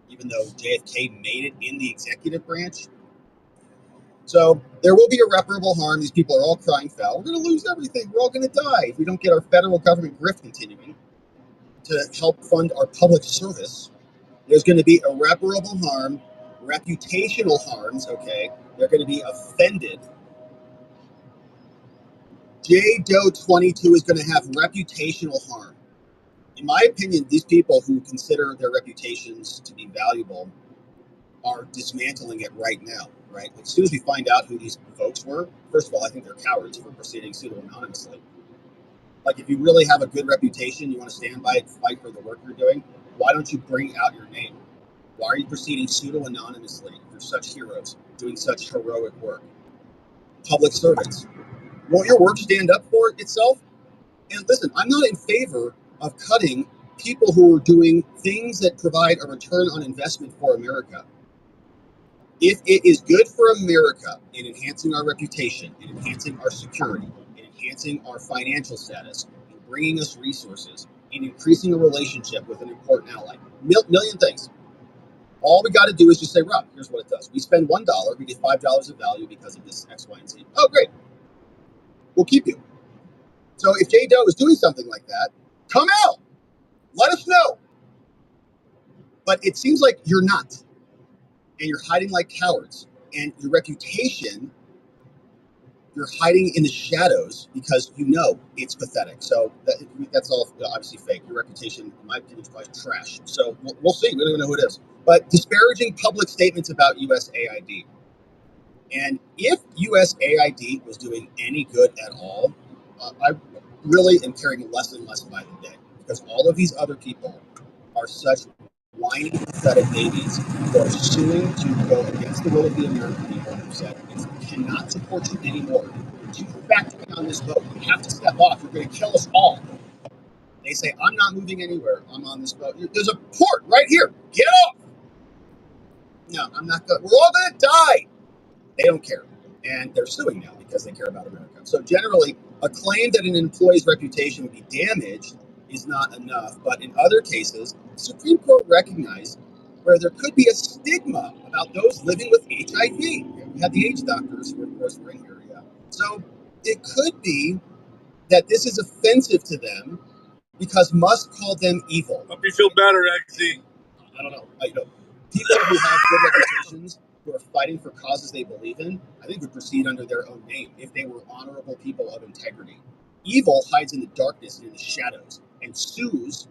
even though JFK made it in the executive branch. So there will be irreparable harm. These people are all crying foul. We're going to lose everything. We're all going to die if we don't get our federal government grift continuing to help fund our public service. There's going to be irreparable harm, reputational harms, okay? They're going to be offended. J. Doe 22 is going to have reputational harm. In my opinion, these people who consider their reputations to be valuable are dismantling it right now, right? As soon as we find out who these folks were, first of all, I think they're cowards for proceeding pseudo-anonymously. Like, if you really have a good reputation, you want to stand by it, fight for the work you're doing, why don't you bring out your name? Why are you proceeding pseudo-anonymously if you're such heroes, doing such heroic work? Public servants. Won't your work stand up for itself? And listen, I'm not in favor of cutting people who are doing things that provide a return on investment for America. If it is good for America in enhancing our reputation, in enhancing our security, in enhancing our financial status, in bringing us resources, in increasing a relationship with an important ally, million things. All we got to do is just say, Rob, here's what it does. We spend $1, we get $5 of value because of this X, Y, and Z. Oh, great. We'll keep you. So if J. Doe is doing something like that, come out. Let us know. But it seems like you're not. and you're hiding like cowards. And your reputation, you're hiding in the shadows because you know it's pathetic. So that's all obviously fake. Your reputation, in my opinion, is probably trash. So we'll see. We don't even know who it is. But disparaging public statements about USAID. And if USAID was doing any good at all, I really am caring less and less by the day, because all of these other people are such whiny, pathetic babies who are suing to go against the will of the American people, who said, we cannot support you anymore. You are factoring on this boat. You have to step off. You're going to kill us all. They say, I'm not moving anywhere. I'm on this boat. There's a port right here. Get off. No, I'm not going. We're all going to die. They don't care. And they're suing now because they care about America. So generally, a claim that an employee's reputation would be damaged is not enough. But in other cases, the Supreme Court recognized where there could be a stigma about those living with HIV. We had the AIDS doctors who, of course, were in here. Yeah. So it could be that this is offensive to them because Musk called them evil. Hope you feel better, XZ. I don't know. People who have good reputations, who are fighting for causes they believe in, I think would proceed under their own name if they were honorable people of integrity. Evil hides in the darkness and in the shadows and sues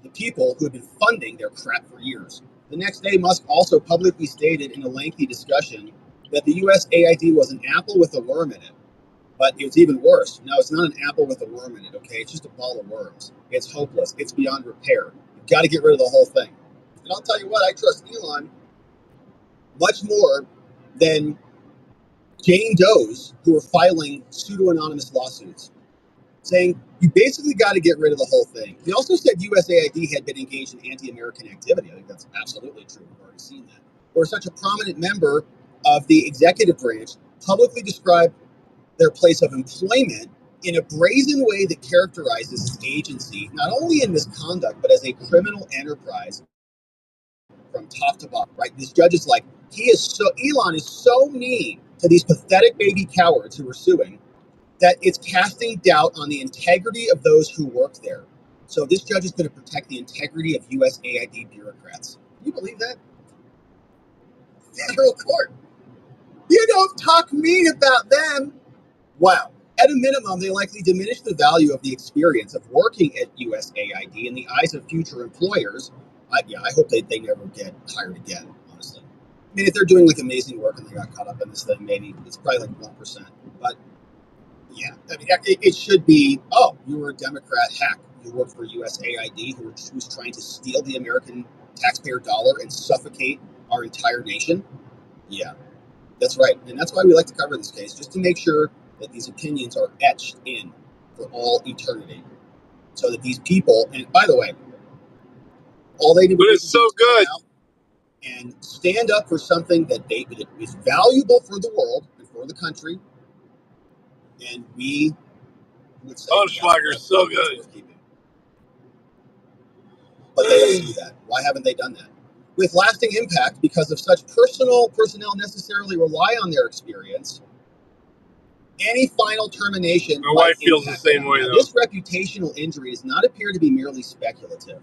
the people who have been funding their crap for years. The next day, Musk also publicly stated in a lengthy discussion that the USAID was an apple with a worm in it. But it was even worse. No, it's not an apple with a worm in it, okay? It's just a ball of worms. It's hopeless. It's beyond repair. You've got to get rid of the whole thing. And I'll tell you what, I trust Elon much more than Jane Does who are filing pseudo-anonymous lawsuits, saying you basically got to get rid of the whole thing. He also said USAID had been engaged in anti-American activity. I think that's absolutely true. We've already seen that. Where such a prominent member of the executive branch publicly described their place of employment in a brazen way that characterizes his agency, not only in misconduct, but as a criminal enterprise from top to bottom, right? This judge is like, Elon is so mean to these pathetic baby cowards who are suing that it's casting doubt on the integrity of those who work there. So this judge is going to protect the integrity of USAID bureaucrats. Can you believe that? Federal court. You don't talk mean about them. Wow. At a minimum, they likely diminish the value of the experience of working at USAID in the eyes of future employers. I hope they never get hired again, honestly. I mean, if they're doing like amazing work and they got caught up in this thing, maybe it's probably like 1%. But yeah, I mean, it should be, oh, you were a Democrat hack. You worked for USAID, who's trying to steal the American taxpayer dollar and suffocate our entire nation. Yeah, that's right. And that's why we like to cover this case, just to make sure that these opinions are etched in for all eternity. So that these people, and by the way, all they do is so good. And stand up for something that is valuable for the world and for the country. And we would say Schwager's so good. But they don't do that. Why haven't they done that? With lasting impact, because of such personnel necessarily rely on their experience. Any final termination. My wife feels the same way, though. This reputational injury does not appear to be merely speculative.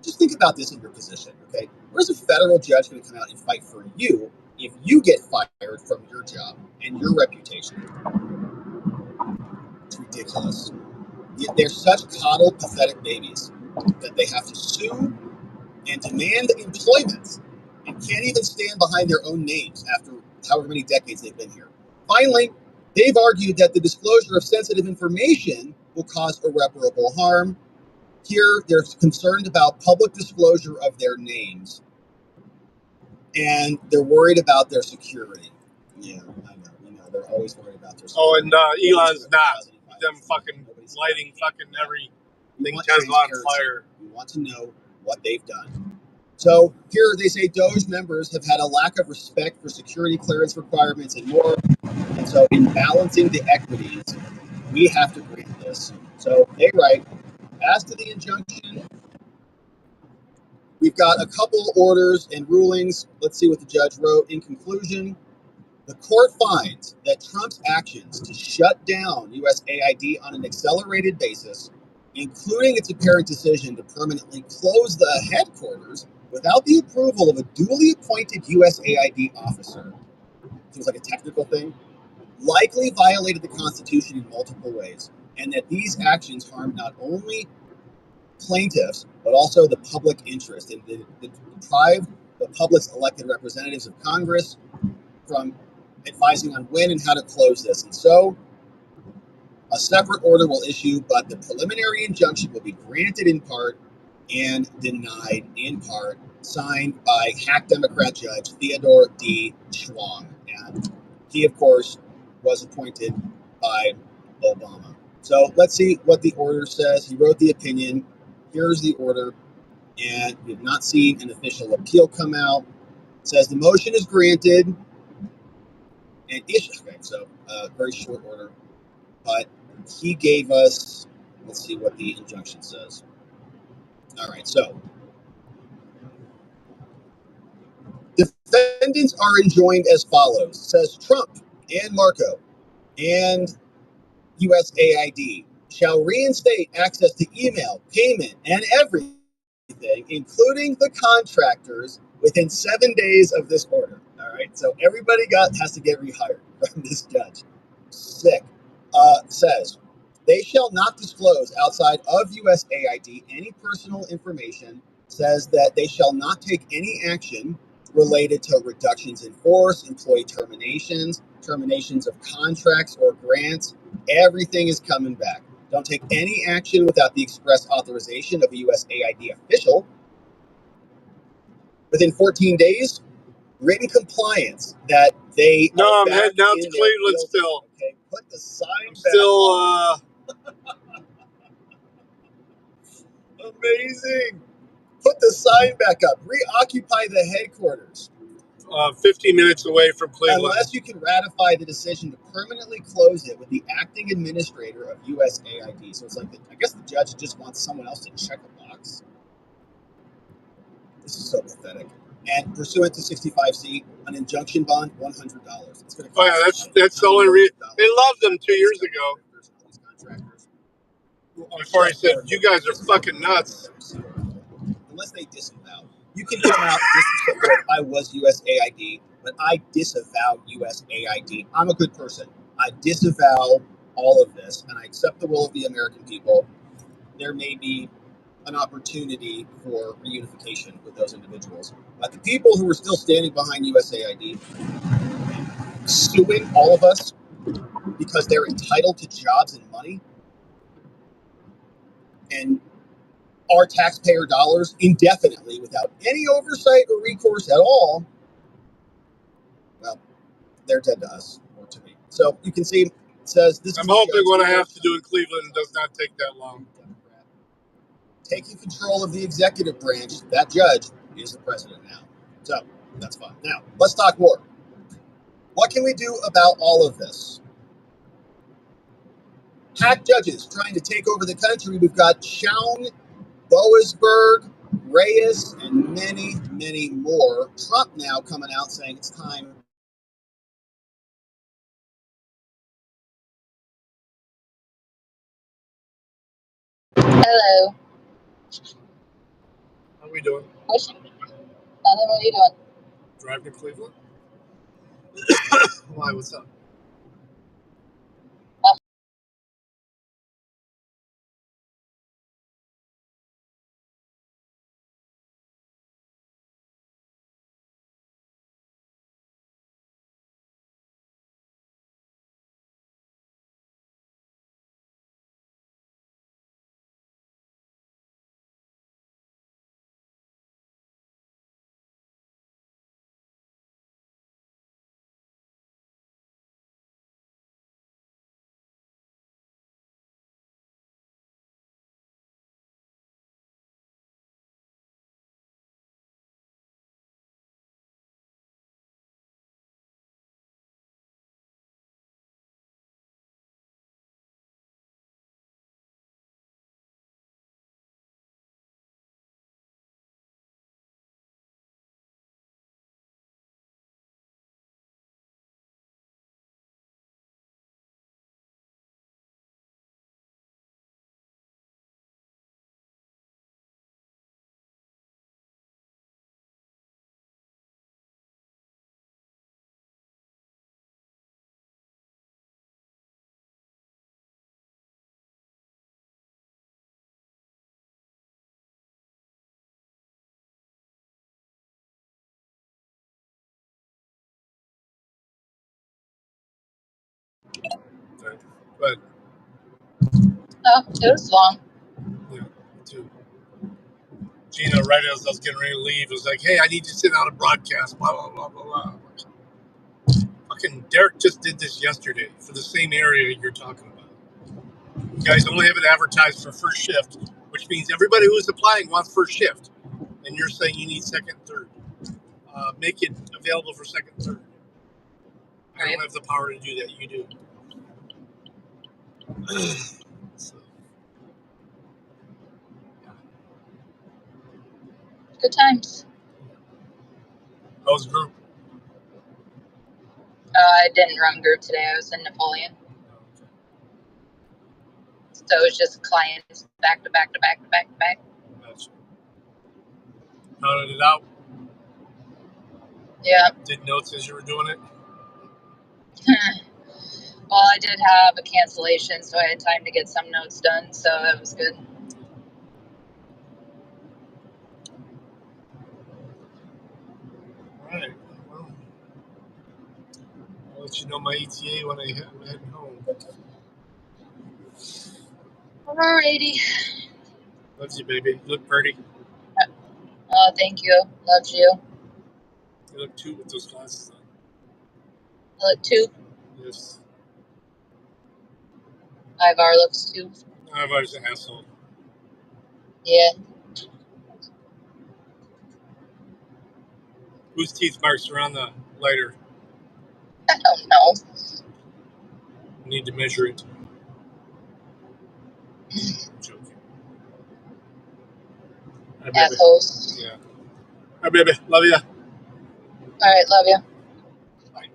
Just think about this in your position, okay? Where's a federal judge going to come out and fight for you if you get fired from your job and your reputation? It's ridiculous. They're such coddled, pathetic babies that they have to sue and demand employment and can't even stand behind their own names after however many decades they've been here. Finally, they've argued that the disclosure of sensitive information will cause irreparable harm. Here, they're concerned about public disclosure of their names, and they're worried about their security. Yeah, I know. They're always worried about their security. Oh, and Elon's not. Them fucking lighting fucking everything Tesla on fire. We want to know what they've done. So here they say Doge members have had a lack of respect for security clearance requirements and more. And so in balancing the equities, we have to grant this. So they write, as to the injunction, we've got a couple orders and rulings. Let's see what the judge wrote. In conclusion, the court finds that Trump's actions to shut down USAID on an accelerated basis, including its apparent decision to permanently close the headquarters, without the approval of a duly appointed USAID officer, seems like a technical thing, likely violated the Constitution in multiple ways, and that these actions harm not only plaintiffs, but also the public interest, and deprive the public's elected representatives of Congress from advising on when and how to close this. And so a separate order will issue, but the preliminary injunction will be granted in part and denied in part, signed by hack Democrat Judge Theodore D. Schwang. And he, of course, was appointed by Obama. So let's see what the order says. He wrote the opinion. Here's the order. And we have not seen an official appeal come out. It says the motion is granted and issued. Okay, so very short order. But he gave us, let's see what the injunction says. All right, so defendants are enjoined as follows. It says Trump and Marco and USAID shall reinstate access to email, payment, and everything, including the contractors, within 7 days of this order. All right, so everybody has to get rehired from this judge. Sick. Says they shall not disclose outside of USAID any personal information. Says that they shall not take any action related to reductions in force, employee terminations, terminations of contracts or grants. Everything is coming back. Don't take any action without the express authorization of a USAID official. Within 14 days, written compliance that they. No, I'm heading out to Cleveland still. Okay, put the sign I'm back still. on. Amazing. Put the sign back up. Reoccupy the headquarters. 15 minutes away from Cleveland. Unless you can ratify the decision to permanently close it with the acting administrator of USAID. So it's like, I guess the judge just wants someone else to check a box. This is so pathetic. And pursuant to 65C, an injunction bond, $100. It's going to cost. Oh yeah, that's the only reason they loved them 2 years ago. Before he said, "You guys are fucking nuts." Unless they disavow. You can come out and say, I was USAID, but I disavow USAID. I'm a good person. I disavow all of this, and I accept the will of the American people. There may be an opportunity for reunification with those individuals. But the people who are still standing behind USAID, suing all of us because they're entitled to jobs and money, and our taxpayer dollars indefinitely without any oversight or recourse at all, well, they're dead to us or to me. So you can see it says this. I'm hoping what I have to do in Cleveland does not take that long. Taking control of the executive branch, that judge is the president now. So that's fine. Now let's talk more. What can we do about all of this? Hack judges trying to take over the country. We've got Chaun, Boasberg, Reyes, and many, many more. Trump now coming out saying it's time. Hello. How are we doing? Nothing. What are you doing? Driving to Cleveland? Why? What's up? But Oh, it was long. yeah, too. Gina, right as I was getting ready to leave, was like, "Hey, I need you to sit down and broadcast." Blah blah blah blah blah. Fucking Derek just did this yesterday for the same area you're talking about. You guys only have it advertised for first shift, which means everybody who's applying wants first shift, and you're saying you need second, third. Make it available for second, third. I don't have the power to do that. You do. So, Good times. how's group? I didn't run group today. I was in Napoleon. So it was just clients back to back to back to back to back. Gotcha. Counted it out. Yeah. Did notes as you were doing it. Well, I did have a cancellation, so I had time to get some notes done, so that was good. All right. Well, I'll let you know my ETA when I head home. Alrighty. Loves you, baby. You look pretty. Oh, thank you. Loves you. You look cute with those glasses on. I look too. Yes. Ivar looks too. Ivar's an asshole. Yeah. Whose teeth marks are on the lighter? I don't know. I need to measure it. I'm joking. Hi, baby. Assholes. Yeah. Hi, baby. Love you. Alright, love you. Bye.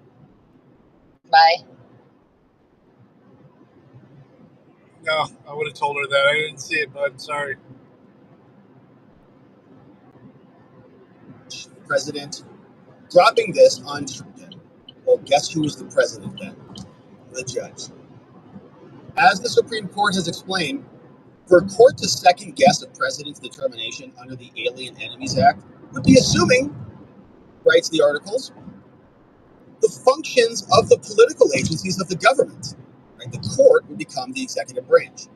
Bye. No, I would have told her that. I didn't see it, bud. Sorry. President dropping this on Trudeau. Well, guess who was the president then? The judge. As the Supreme Court has explained, for a court to second guess a president's determination under the Alien Enemies Act would be assuming, writes the articles, the functions of the political agencies of the government. Right? The court would become the executive branch.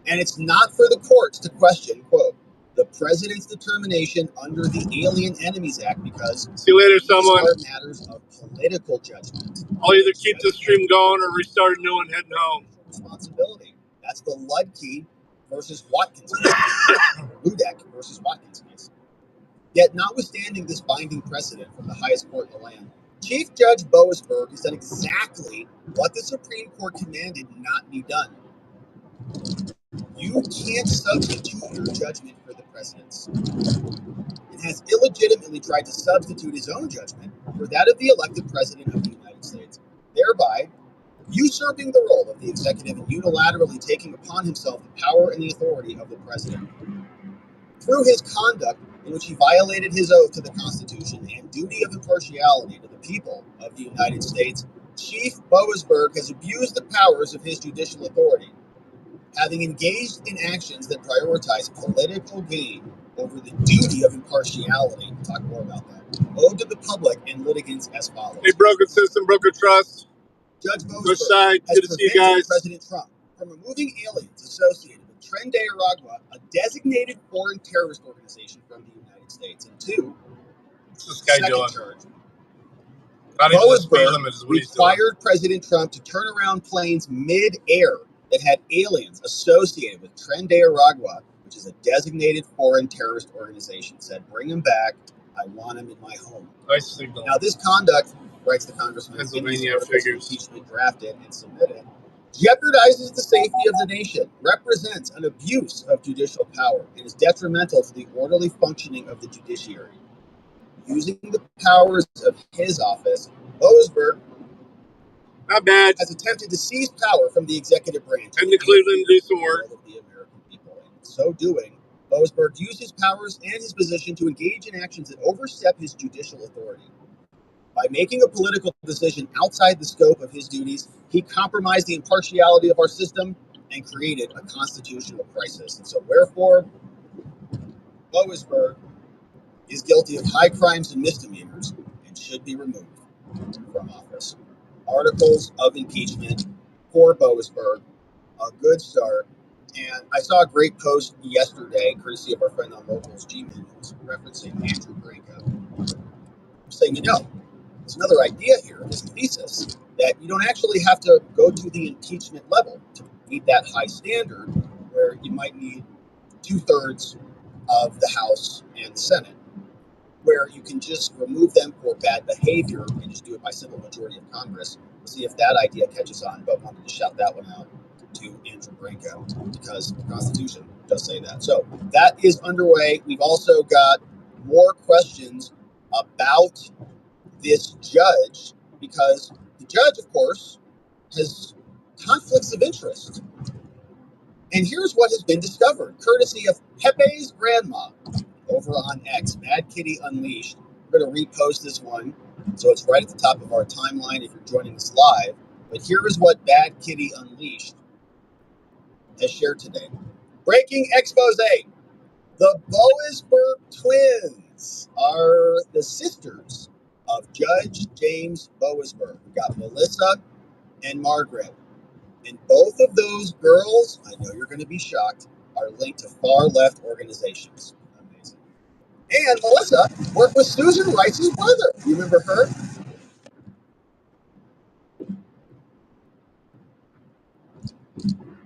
And it's not for the courts to question, quote, the president's determination under the Alien Enemies Act because see you later, someone. These are matters of political judgment. I'll either keep the stream going or restart a new one heading home. Responsibility. That's the Ludke versus Watkins case. Ludek versus Watkins case. Yet, notwithstanding this binding precedent from the highest court in the land, Chief Judge Boasberg has done exactly what the Supreme Court commanded not be done. You can't substitute your judgment for the president's. It has illegitimately tried to substitute his own judgment for that of the elected president of the United States, thereby usurping the role of the executive and unilaterally taking upon himself the power and the authority of the president. Through his conduct, in which he violated his oath to the Constitution and duty of impartiality to the people of the United States, Chief Boasberg has abused the powers of his judicial authority, having engaged in actions that prioritize political gain over the duty of impartiality. We'll talk more about that. Owed to the public and litigants as follows. Hey, broken system, broken trust. Judge Boasberg Good side. has Good to see you prevented guys. President Trump from removing aliens associated with Tren de Aragua, a designated foreign terrorist organization from the United States. And two, What's this guy second doing? charge. Not even the speed Boasberg limit is what he's doing. required President Trump to turn around planes mid-air that had aliens associated with Tren de Aragua, which is a designated foreign terrorist organization. Said, bring him back. I want him in my home. Nice signal. Now, this conduct, writes the congressman, Pennsylvania figures. impeachment drafted and submitted, jeopardizes the safety of the nation, represents an abuse of judicial power, and is detrimental to the orderly functioning of the judiciary. Using the powers of his office, Boasberg Not bad. has attempted to seize power from the executive branch And to Cleveland do some work. of the American people. And in so doing, Boasberg used his powers and his position to engage in actions that overstep his judicial authority. By making a political decision outside the scope of his duties, he compromised the impartiality of our system and created a constitutional crisis. And so, wherefore, Boasberg is guilty of high crimes and misdemeanors and should be removed from office. Articles of impeachment for Boasberg. A good start. And I saw a great post yesterday, courtesy of our friend on Locals G-Man, who was referencing Andrew Branco, saying, there's another idea here, this thesis, that you don't actually have to go to the impeachment level to meet that high standard where you might need 2/3 of the House and the Senate, where you can just remove them for bad behavior and just do it by simple majority of Congress. We'll see if that idea catches on, but wanted to shout that one out to Andrew Branco because the Constitution does say that. So that is underway. We've also got more questions about this judge because the judge, of course, has conflicts of interest. And here's what has been discovered, courtesy of Pepe's grandma over on X, Mad Kitty Unleashed. We're going to repost this one, so it's right at the top of our timeline if you're joining us live. But here is what Mad Kitty Unleashed has shared today. Breaking expose. The Boasberg twins are the sisters of Judge James Boasberg. We've got Melissa and Margaret. And both of those girls, I know you're going to be shocked, are linked to far-left organizations. Amazing. And Melissa worked with Susan Rice's brother. You remember her?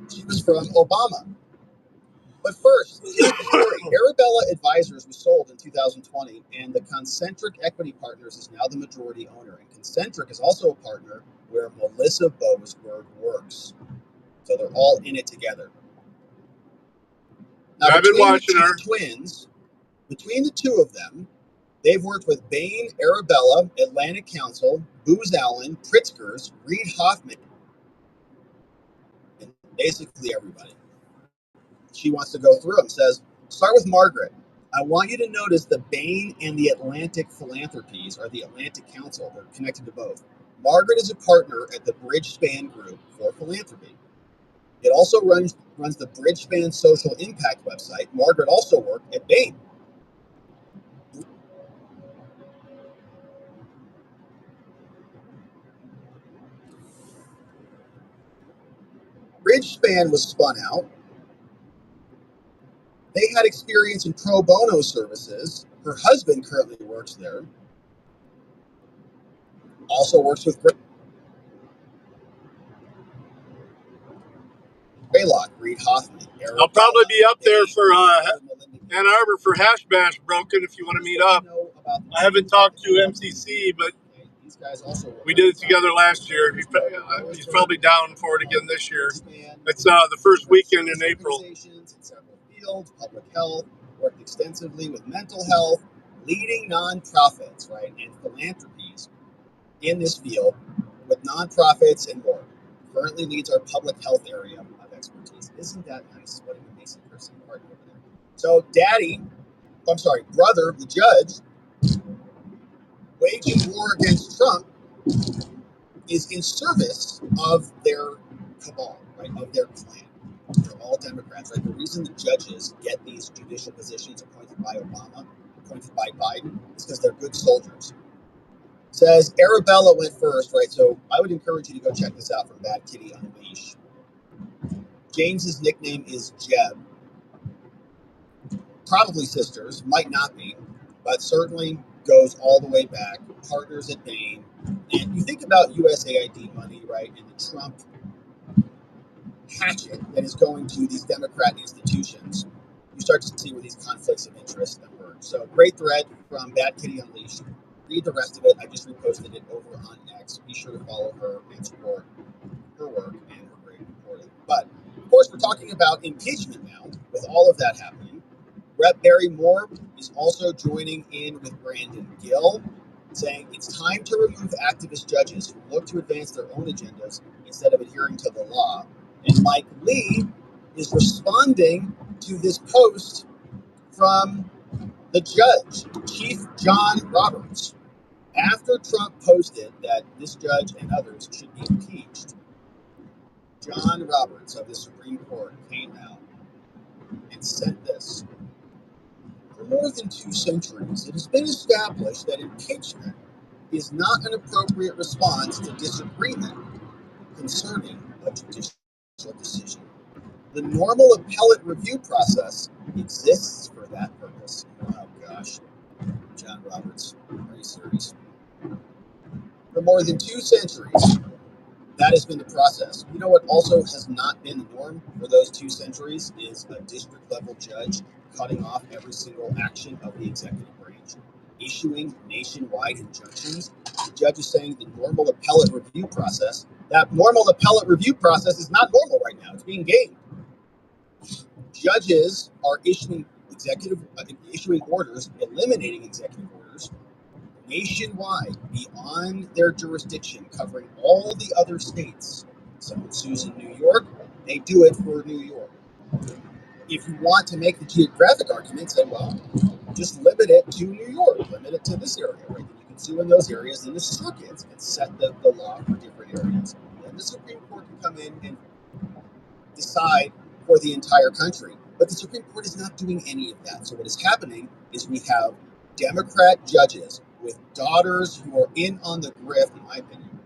She was from Obama. But first, here's the story. Arabella Advisors was sold in 2020, and the Concentric Equity Partners is now the majority owner. And Concentric is also a partner where Melissa Boasberg works. So they're all in it together. Now, I've been watching her. Twins, between the two of them, they've worked with Bain, Arabella, Atlantic Council, Booz Allen, Pritzker's, Reid Hoffman, and basically everybody. She wants to go through them. Says, start with Margaret. I want you to notice the Bain and the Atlantic Philanthropies are the Atlantic Council. They're connected to both. Margaret is a partner at the Bridgespan Group for Philanthropy. It also runs the Bridgespan Social Impact website. Margaret also worked at Bain. Bridgespan was spun out. They had experience in pro bono services. Her husband currently works there. Also works with Greylock, Reid Hoffman. I'll probably be up there for Ann Arbor for Hash Bash Broken if you want to meet up. I haven't talked to MCC, but we did it together last year. He's probably down for it again this year. It's the first weekend in April. Public health, worked extensively with mental health, leading nonprofits, right, and philanthropies in this field with nonprofits and more. Currently leads our public health area of expertise. Isn't that nice? What an amazing person partner over there. So brother of the judge, waging war against Trump is in service of their cabal, right, of their clan. They're all Democrats, right? The reason the judges get these judicial positions appointed by Obama, appointed by Biden, is because they're good soldiers. Says Arabella went first, right? So I would encourage you to go check this out from Bad Kitty Unleashed. James's nickname is Jeb. Probably sisters, might not be, but certainly goes all the way back. Partners at Bain. And you think about USAID money, right? And the Trump hatchet that is going to these Democrat institutions, you start to see where these conflicts of interest emerge. So great thread from Bad Kitty Unleashed. Read the rest of it. I just reposted it over on X. Be sure to follow her and support her work and her great reporting. But of course, we're talking about impeachment now with all of that happening. Rep. Barry Moore is also joining in with Brandon Gill, saying it's time to remove activist judges who look to advance their own agendas instead of adhering to the law. And Mike Lee is responding to this post from the judge, Chief John Roberts. After Trump posted that this judge and others should be impeached, John Roberts of the Supreme Court came out and said this. For more than 2 centuries, it has been established that impeachment is not an appropriate response to disagreement concerning a judicial decision. The normal appellate review process exists for that purpose. Oh gosh, John Roberts, are you serious? For more than 2 centuries, that has been the process. You know what also has not been the norm for those 2 centuries is a district level judge cutting off every single action of the executive branch, issuing nationwide injunctions. The judge is saying the normal appellate review process, that normal appellate review process is not normal right now. It's being gamed. Judges are issuing orders, eliminating executive orders nationwide beyond their jurisdiction, covering all the other states. Someone sues in New York, they do it for New York. If you want to make the geographic argument, say, well, just limit it to New York, limit it to this area, right? Then you can sue in those areas, and the circuits can set the law for different areas. And the Supreme Court can come in and decide for the entire country. But the Supreme Court is not doing any of that. So what is happening is we have Democrat judges with daughters who are in on the grift, in my opinion,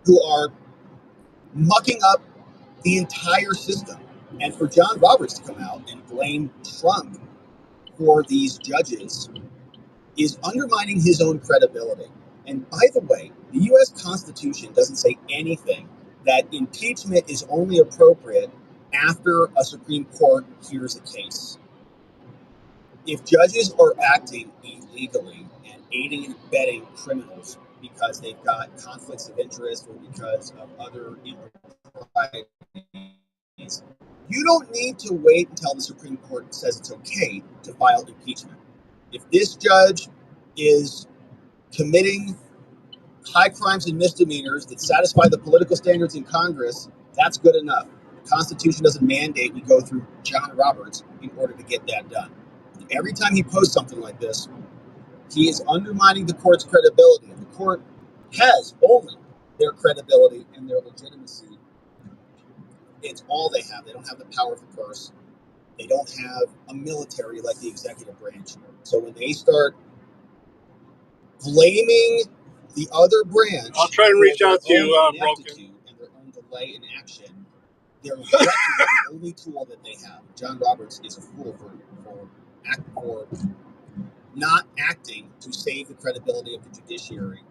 who are mucking up the entire system. And for John Roberts to come out and blame Trump for these judges is undermining his own credibility. And by the way, the U.S. Constitution doesn't say anything that impeachment is only appropriate after a Supreme Court hears a case. If judges are acting illegally and aiding and abetting criminals because they've got conflicts of interest or because of other improprieties, you don't need to wait until the Supreme Court says it's okay to file impeachment. If this judge is committing high crimes and misdemeanors that satisfy the political standards in Congress, that's good enough. The Constitution doesn't mandate we go through John Roberts in order to get that done. Every time he posts something like this, he is undermining the court's credibility. And the court has only their credibility and their legitimacy. It's all they have. They don't have the power of the purse. They don't have a military like the executive branch. So when they start blaming the other branch, I'll try and reach out to you, Rogan, and their own delay in action, they're rejecting the only tool that they have. John Roberts is a fool for not acting to save the credibility of the judiciary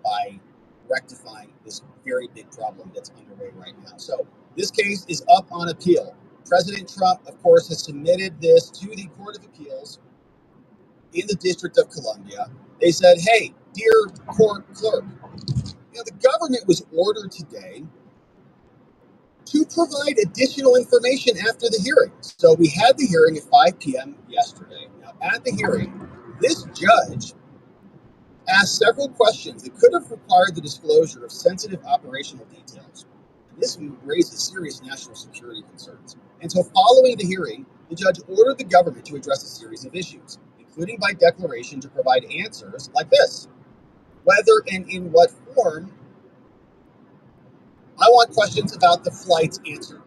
by rectifying this very big problem that's underway right now. So this case is up on appeal. President Trump, of course, has submitted this to the Court of Appeals in the District of Columbia. They said, hey, dear court clerk, the government was ordered today to provide additional information after the hearing. So we had the hearing at 5 p.m. yesterday. Now, at the hearing, this judge asked several questions that could have required the disclosure of sensitive operational details. And this raises serious national security concerns. And so following the hearing, the judge ordered the government to address a series of issues, including by declaration to provide answers like this. Whether and in what form, I want questions about the flights answered.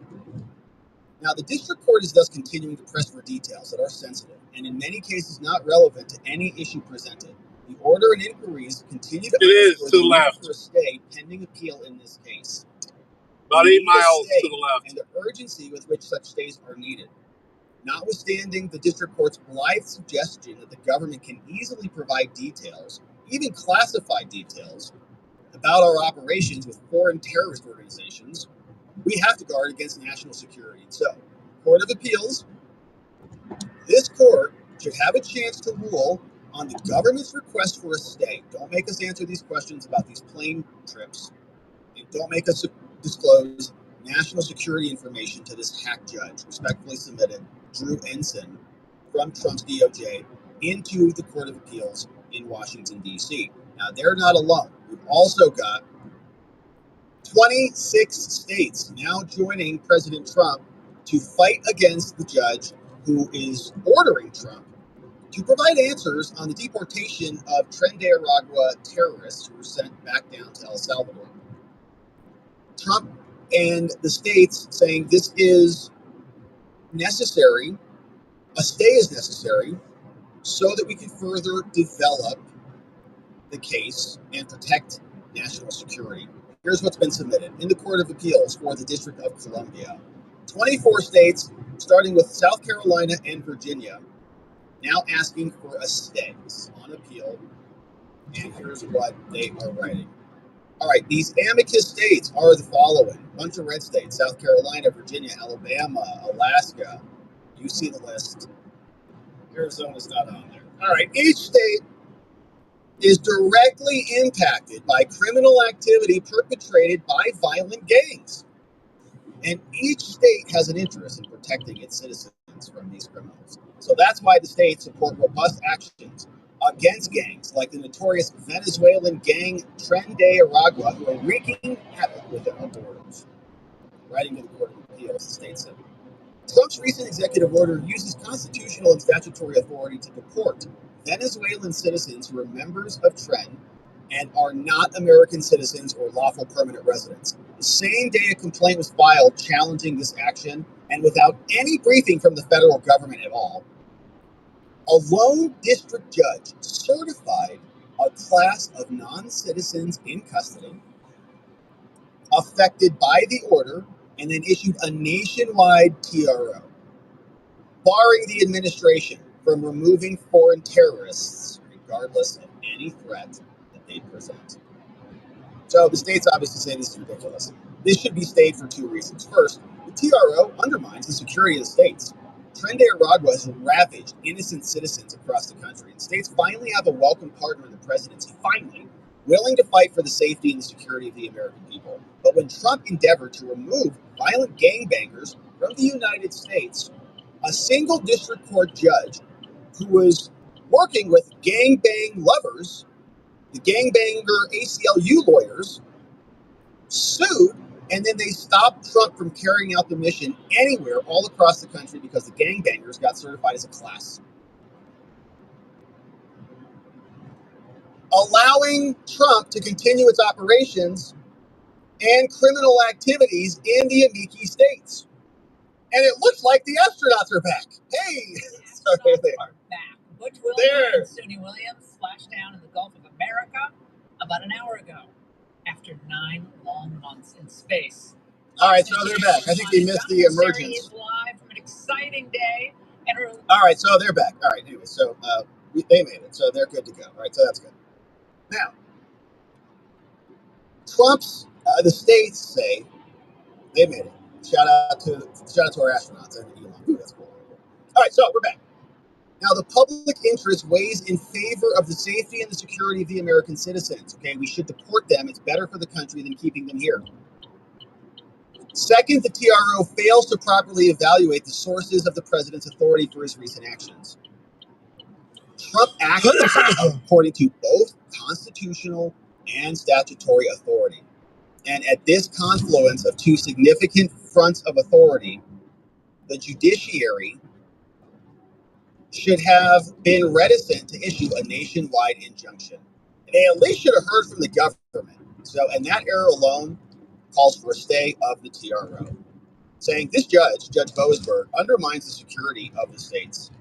Now, the district court is thus continuing to press for details that are sensitive and in many cases not relevant to any issue presented. The order and inquiries continue to the left for a stay pending appeal in this case. About 8 miles to the left. And the urgency with which such stays are needed. Notwithstanding the district court's blithe suggestion that the government can easily provide details, even classified details, about our operations with foreign terrorist organizations, we have to guard against national security. So, Court of Appeals, this court should have a chance to rule on the government's request for a stay. Don't make us answer these questions about these plane trips. And don't make us disclose national security information to this hack judge. Respectfully submitted, Drew Ensign from Trump's DOJ into the Court of Appeals in Washington, D.C. Now, they're not alone. We've also got 26 states now joining President Trump to fight against the judge who is ordering Trump to provide answers on the deportation of Tren de Aragua terrorists who were sent back down to El Salvador. Trump and the states saying this is necessary, a stay is necessary, so that we can further develop the case and protect national security. Here's what's been submitted in the Court of Appeals for the District of Columbia. 24 states, starting with South Carolina and Virginia, now asking for a stay on appeal. And here's what they are writing. All right, these amicus states are the following. A bunch of red states: South Carolina, Virginia, Alabama, Alaska. You see the list. Arizona's not on there. All right, each state is directly impacted by criminal activity perpetrated by violent gangs. And each state has an interest in protecting its citizens from these criminals. So that's why the states support robust actions against gangs like the notorious Venezuelan gang Tren de Aragua, who are wreaking havoc within our borders. Writing to the Court of Appeals, the state said, Trump's recent executive order uses constitutional and statutory authority to deport Venezuelan citizens who are members of Tren and are not American citizens or lawful permanent residents. The same day a complaint was filed challenging this action, and without any briefing from the federal government at all, a lone district judge certified a class of non-citizens in custody affected by the order and then issued a nationwide TRO, barring the administration from removing foreign terrorists regardless of any threat that they present. So the states obviously say this is ridiculous. This should be stayed for two reasons. First, the TRO undermines the security of the states. Tren de Aragua has ravaged innocent citizens across the country, and states finally have a welcome partner in the presidency, finally, willing to fight for the safety and the security of the American people. But when Trump endeavored to remove violent gangbangers from the United States, a single district court judge who was working with gangbang lovers, the gangbanger ACLU lawyers, sued, and then they stopped Trump from carrying out the mission anywhere all across the country because the gangbangers got certified as a class. Allowing Trump to continue its operations and criminal activities in the amici states. And it looks like the astronauts are back. Hey! So there they are. Back. Butch Williams and Suni Williams splashed down in the Gulf of America about an hour ago after 9 long months in space. All right, so they're back. I think they missed the emergence. Live from an exciting day. All right, so they're back. All right, anyway, so they made it, so they're good to go. All right, so that's good. Now, Trump's the states say they made it. Shout out to our astronauts and Elon. That's cool. All right, so we're back. Now, the public interest weighs in favor of the safety and the security of the American citizens. Okay, we should deport them. It's better for the country than keeping them here. Second, the TRO fails to properly evaluate the sources of the president's authority for his recent actions. Trump acts according to both constitutional and statutory authority. And at this confluence of two significant fronts of authority, the judiciary should have been reticent to issue a nationwide injunction. And they at least should have heard from the government. So, and that error alone calls for a stay of the TRO, saying this judge, Judge Boasberg, undermines the security of the states.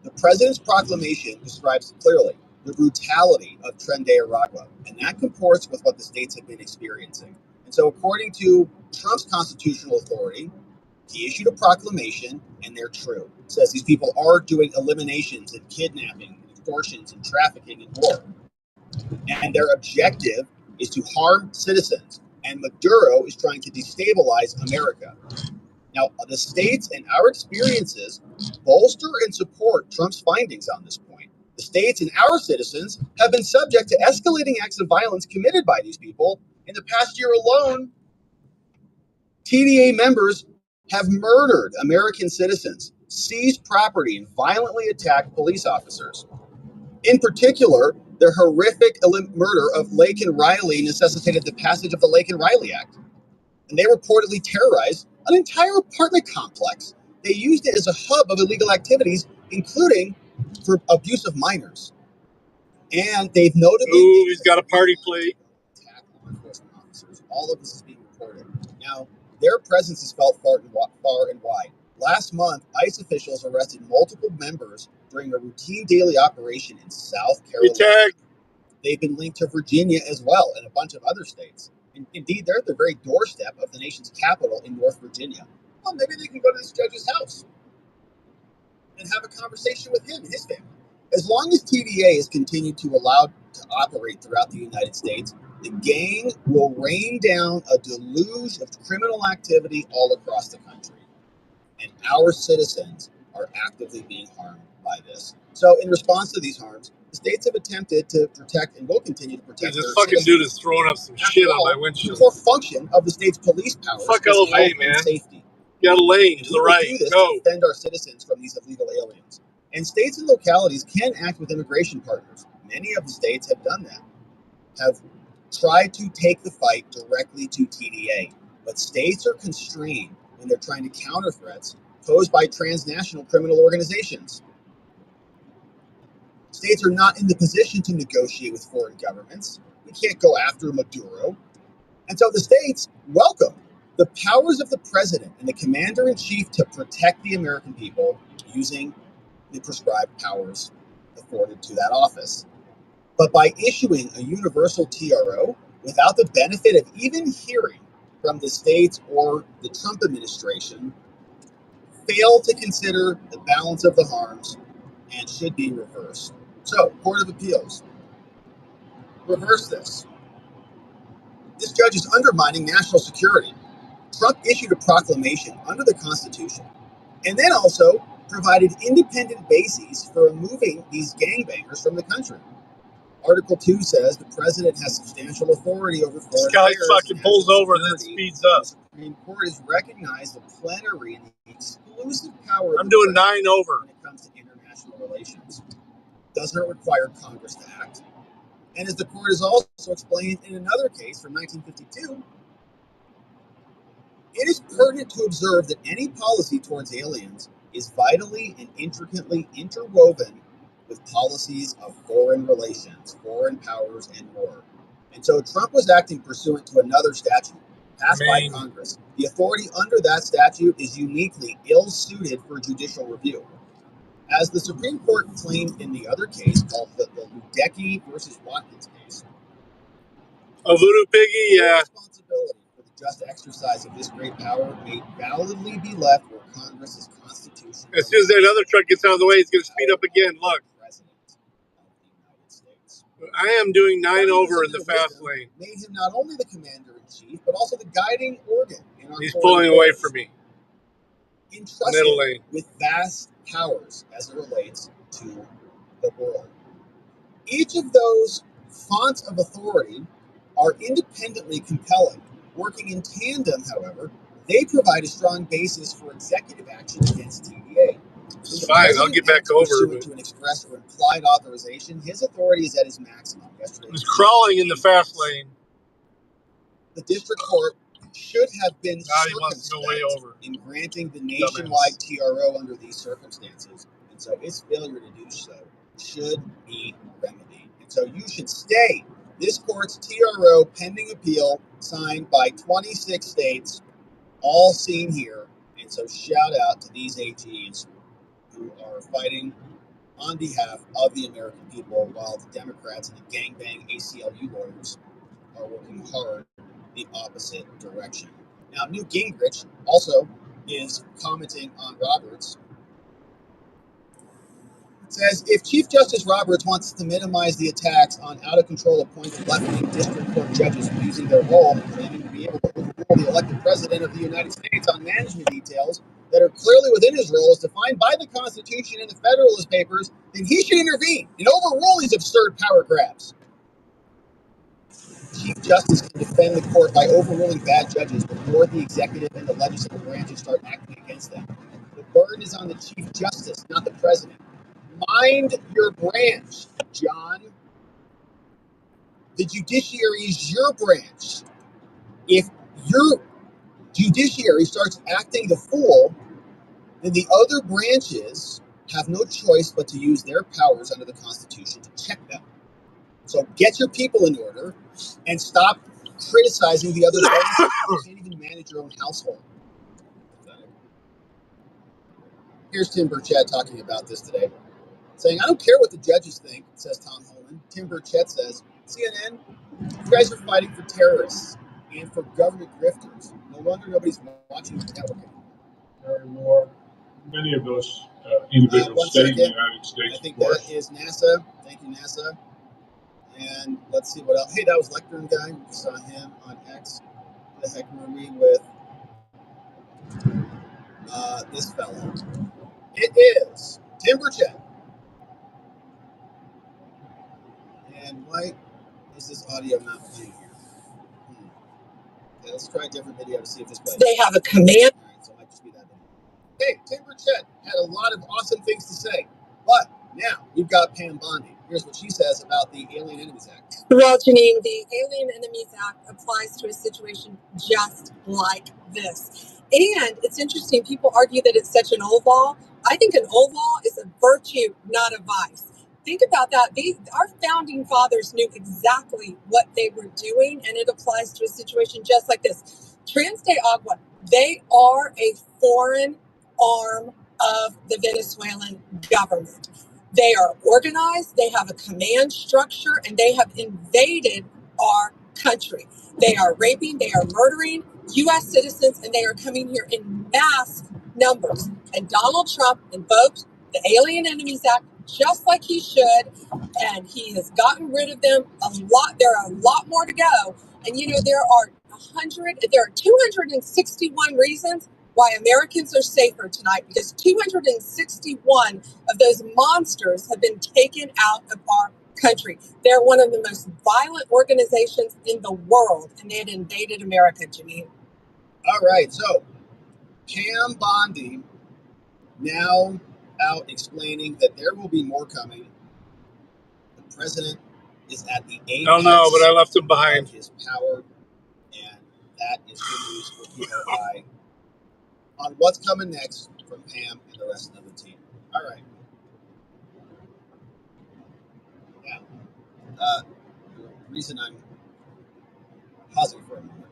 The president's proclamation describes clearly the brutality of Tren de Aragua, and that comports with what the states have been experiencing. And so according to Trump's constitutional authority, he issued a proclamation, and they're true. It says these people are doing eliminations and kidnapping, and extortions and trafficking and war. And their objective is to harm citizens. And Maduro is trying to destabilize America. Now, the states and our experiences bolster and support Trump's findings on this point. The states and our citizens have been subject to escalating acts of violence committed by these people. In the past year alone, TDA members have murdered American citizens, seized property, and violently attacked police officers. In particular, the horrific murder of Lake and Riley necessitated the passage of the Lake and Riley Act. And they reportedly terrorized an entire apartment complex. They used it as a hub of illegal activities, including for abuse of minors. And they've notably... Ooh, he's got a party plate. ...attack law enforcement officers. All of this is being reported. Now, their presence is felt far and wide. Last month, ICE officials arrested multiple members during a routine daily operation in South Carolina. They've been linked to Virginia as well and a bunch of other states. Indeed, they're at the very doorstep of the nation's capital in North Virginia. Well, maybe they can go to this judge's house and have a conversation with him and his family. As long as TVA is continued to allowed to operate throughout the United States, the gang will rain down a deluge of criminal activity all across the country. And our citizens are actively being harmed by this. So in response to these harms, the states have attempted to protect and will continue to protect This their fucking citizens. dude is throwing up some shit on my windshield. The core function of the state's police powers Fuck is out of the way, health and man. safety. Got a lane And to we the will right. do this Go. to defend our citizens from these illegal aliens. And states and localities can act with immigration partners. Many of the states have done that, have tried to take the fight directly to TDA. But states are constrained when they're trying to counter threats posed by transnational criminal organizations. States are not in the position to negotiate with foreign governments. We can't go after Maduro. And so the states welcome the powers of the president and the commander-in-chief to protect the American people using the prescribed powers afforded to that office. But by issuing a universal TRO without the benefit of even hearing from the states or the Trump administration, fail to consider the balance of the harms and should be reversed. So, Court of Appeals, reverse this. This judge is undermining national security. Trump issued a proclamation under the Constitution and then also provided independent bases for removing these gangbangers from the country. Article 2 says the president has substantial authority over foreign This guy affairs fucking and pulls national over and then security. speeds up. The Supreme Court has recognized the plenary and the exclusive power of I'm the doing president 9 over. when it comes to international relations. Doesn't require Congress to act. And as the court has also explained in another case from 1952, it is pertinent to observe that any policy towards aliens is vitally and intricately interwoven with policies of foreign relations, foreign powers, and more. And so Trump was acting pursuant to another statute passed by Congress. The authority under that statute is uniquely ill-suited for judicial review. As the Supreme Court claimed in the other case called the Ludecky versus Watkins case, Oh, Voodoo Piggy, yeah. Responsibility for the just exercise of this great power may validly be left where Congress is constitutional. As soon as that other truck gets out of the way, he's going to speed up again. Look. I am doing 9 over in the fast lane. Made him not only the commander-in-chief, but also the guiding organ in our He's pulling away from me. Entrusted with vast powers as it relates to the world. Each of those fonts of authority are independently compelling. Working in tandem, however, they provide a strong basis for executive action against TVA. It's fine, I'll get back over it. To an express or implied authorization, his authority is at his maximum. He was crawling in the fast lane. The district court should have been circumspect in granting the nationwide TRO under these circumstances, and so its failure to do so should be remedied. And so you should stay this court's TRO pending appeal, signed by 26 states, all seen here. And so shout out to these AGs who are fighting on behalf of the American people, while the Democrats and the gangbang ACLU lawyers are working hard the opposite direction. Now, Newt Gingrich also is commenting on Roberts. It says, if Chief Justice Roberts wants to minimize the attacks on out-of-control appointed left-wing district court judges using their role and claiming to be able to overrule the elected president of the United States on management details that are clearly within his role as defined by the Constitution and the Federalist Papers, then he should intervene and overrule these absurd power grabs. Chief Justice can defend the court by overruling bad judges before the executive and the legislative branches start acting against them. The burden is on the Chief Justice, not the president. Mind your branch, John. The judiciary is your branch. If your judiciary starts acting the fool, then the other branches have no choice but to use their powers under the Constitution to check them. So get your people in order and stop criticizing the other branches. You can't even manage your own household. Here's Tim Burchett talking about this today, saying, I don't care what the judges think, says Tom Homan. Tim Burchett says, CNN, you guys are fighting for terrorists. and for government grifters. No wonder nobody's watching the network anymore. Many of those individuals stay in the United States. I think that is NASA. Thank you, NASA. And let's see what else. Hey, that was Lectern guy. We saw him on X. Who the heck were we with? This fellow. It is Timberchat. And why is this audio not playing here? Okay, let's try a different video to see if this plays. They have a command. All right, so it might just be that video. Hey, Timberchat had a lot of awesome things to say, but now we've got Pam Bondi. Here's what she says about the Alien Enemies Act. Well, Janine, the Alien Enemies Act applies to a situation just like this. And it's interesting, people argue that it's such an old law. I think an old law is a virtue, not a vice. Think about that. Our founding fathers knew exactly what they were doing, and it applies to a situation just like this. Trans de Agua, they are a foreign arm of the Venezuelan government. They are organized, they have a command structure, and they have invaded our country. They are raping, they are murdering U.S. citizens, and they are coming here in mass numbers. And Donald Trump invoked the Alien Enemies Act just like he should, and he has gotten rid of them a lot. There are a lot more to go. And there are 261 reasons why Americans are safer tonight, because 261 of those monsters have been taken out of our country. They're one of the most violent organizations in the world, and they had invaded America, Janine. All right, so Pam Bondi now out explaining that there will be more coming. The president is at the apex. Oh no, but I left him behind. His power, and that is good news for keeping our eye on what's coming next from Pam and the rest of the team. All right. Now, the reason I'm pausing for a moment,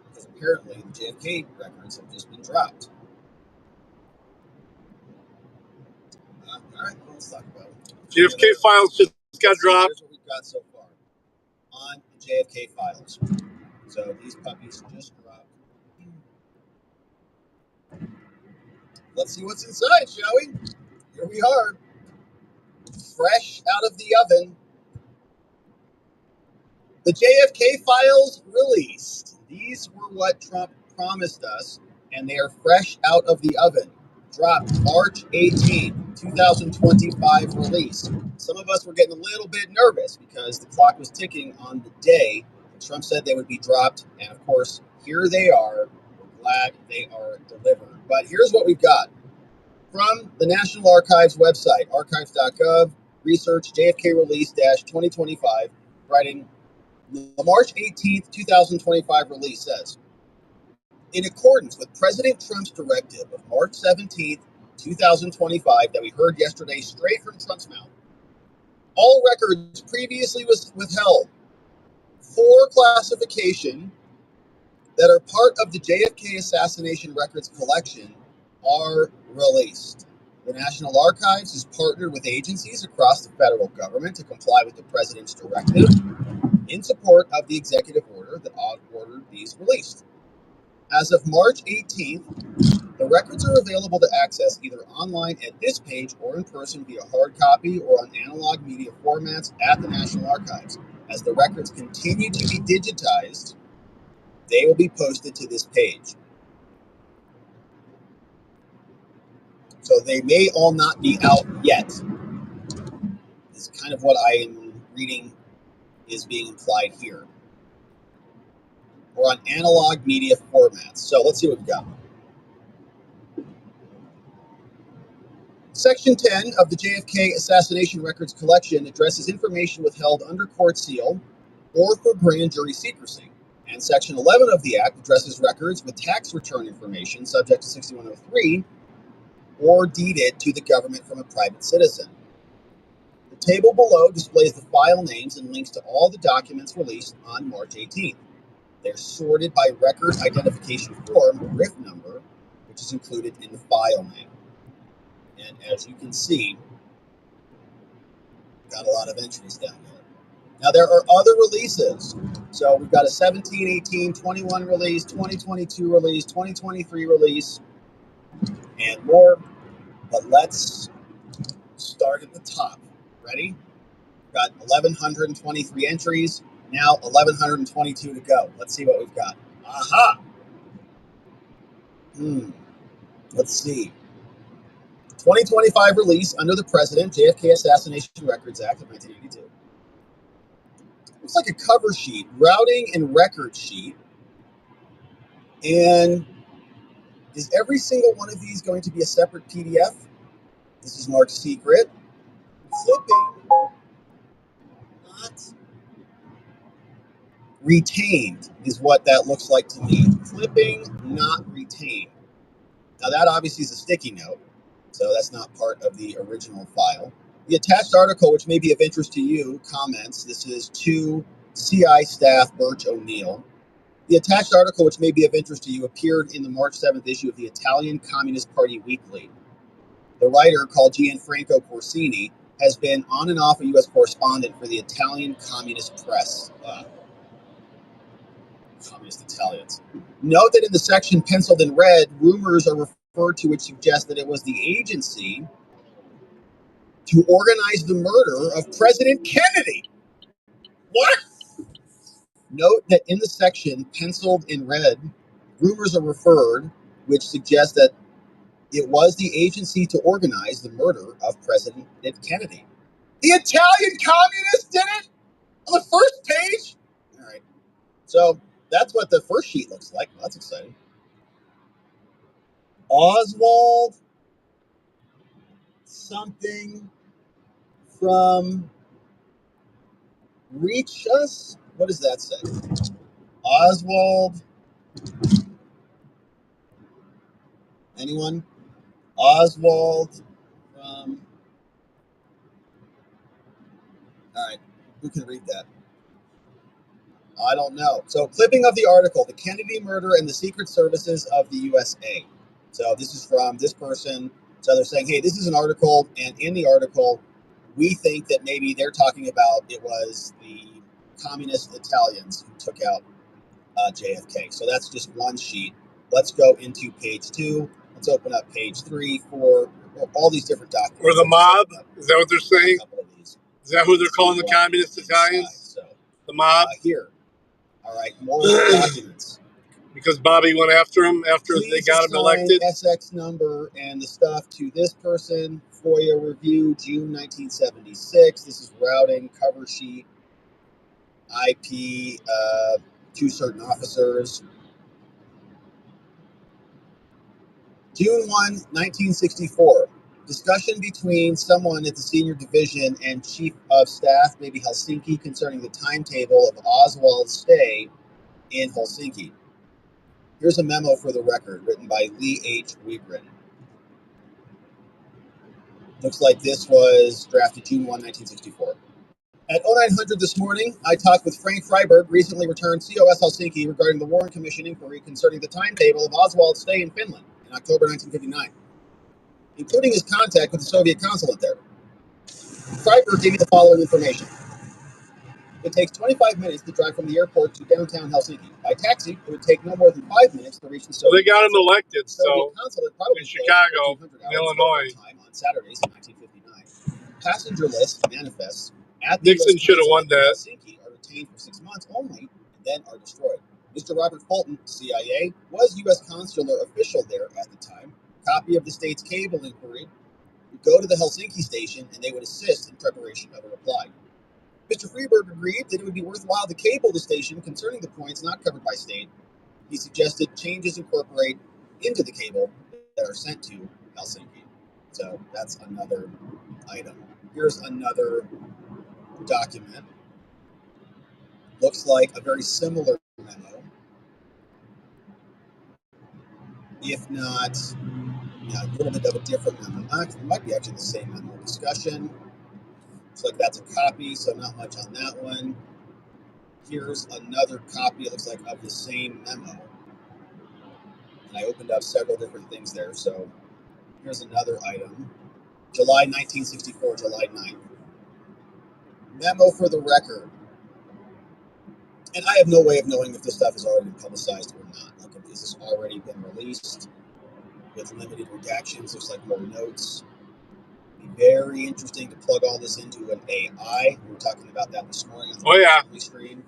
because apparently the JFK records have just been dropped. All right, let's talk about it. JFK files just got dropped. Here's what we've got so far on the JFK files. So these puppies just dropped. Let's see what's inside, shall we? Here we are, fresh out of the oven. The JFK files released. These were what Trump promised us, and they are fresh out of the oven. Dropped March 18, 2025 release. Some of us were getting a little bit nervous because the clock was ticking on the day Trump said they would be dropped, and of course, here they are. We're glad they are delivered. But here's what we've got. From the National Archives website, archives.gov, research JFK release-2025, writing, the March 18th, 2025 release says, in accordance with President Trump's directive of March 17th, 2025, that we heard yesterday straight from Trump's mouth, all records previously withheld for classification that are part of the JFK assassination records collection are released. The National Archives has partnered with agencies across the federal government to comply with the president's directive in support of the executive order that ordered these released. As of March 18th, the records are available to access either online at this page or in person via hard copy or on analog media formats at the National Archives. As the records continue to be digitized, they will be posted to this page. So they may all not be out yet. Is kind of what I am reading is being implied here. Or on analog media formats. So let's see what we've got. Section 10 of the JFK Assassination Records Collection addresses information withheld under court seal or for grand jury secrecy. And Section 11 of the Act addresses records with tax return information subject to 6103 or deeded to the government from a private citizen. The table below displays the file names and links to all the documents released on March 18th. They're sorted by record identification form, RIF number, which is included in the file name. And as you can see, got a lot of entries down there. Now, there are other releases. So we've got a 17, 18, 21 release, 2022 release, 2023 release, and more. But let's start at the top. Ready? We've got 1,123 entries. Now 1,122 to go. Let's see what we've got. Aha! Let's see. 2025 release under the President, JFK Assassination Records Act of 1982. Looks like a cover sheet, routing and record sheet. And is every single one of these going to be a separate PDF? This is marked secret. Flipping. Not retained is what that looks like to me. Flipping, not retained. Now that obviously is a sticky note, so that's not part of the original file. The attached article, which may be of interest to you, comments, this is to CI staff Birch O'Neill. The attached article, which may be of interest to you, appeared in the March 7th issue of the Italian Communist Party Weekly. The writer, called Gianfranco Corsini, has been on and off a U.S. correspondent for the Italian Communist Press. Communist Italians. Note that in the section penciled in red, rumors are referred to which suggest that it was the agency to organize the murder of President Kennedy. What? Note that in the section penciled in red, rumors are referred, which suggest that it was the agency to organize the murder of President Kennedy. The Italian communists did it? On the first page? All right. So that's what the first sheet looks like. Well, that's exciting. Oswald something from Reach Us? What does that say? Oswald. Anyone? Oswald from. All right. Who can read that? I don't know. So, clipping of the article, The Kennedy Murder and the Secret Services of the USA. So, this is from this person. So, they're saying, hey, this is an article, and in the article, we think that maybe they're talking about it was the communist Italians who took out JFK. So, that's just one sheet. Let's go into page 2. Let's open up page 3, 4, all these different documents. Or the mob? Is that what they're saying? Is that who they're calling the communist Italians? So, the mob? Here. All right, more documents. Because Bobby went after him after they got him elected? SX number and the stuff to this person. FOIA review, June 1976. This is routing, cover sheet, IP to certain officers. June 1, 1964. Discussion between someone at the senior division and chief of staff, maybe Helsinki, concerning the timetable of Oswald's stay in Helsinki. Here's a memo for the record written by Lee H. Wigren. Looks like this was drafted June 1, 1964. At 0900 this morning, I talked with Frank Freiberg, recently returned COS Helsinki, regarding the Warren Commission inquiry concerning the timetable of Oswald's stay in Finland in October 1959, including his contact with the Soviet consulate there. Freiberg gave me the following information. It takes 25 minutes to drive from the airport to downtown Helsinki. By taxi, it would take no more than 5 minutes to reach the Soviet Well, they got him elected, Soviet consulate probably in Chicago, Illinois. Time on Saturdays in 1959. Passenger list manifests at the Nixon should have won that. Helsinki are retained for 6 months only and then are destroyed. Mr. Robert Fulton, CIA, was U.S. consular official there at the time. Copy of the state's cable inquiry would go to the Helsinki station and they would assist in preparation of a reply. Mr. Freeberg agreed that it would be worthwhile to cable the station concerning the points not covered by state. He suggested changes incorporate into the cable that are sent to Helsinki. So that's another item. Here's another document. Looks like a very similar memo, if not a little bit of a different memo. It might be actually the same memo. Discussion. Looks like that's a copy, so not much on that one. Here's another copy, it looks like, of the same memo. And I opened up several different things there, so here's another item. July 1964, July 9th. Memo for the record. And I have no way of knowing if this stuff has already been publicized or not. Like, is this already been released with limited redactions? Looks like more notes. It'd be very interesting to plug all this into an AI. We were talking about that this morning on the stream.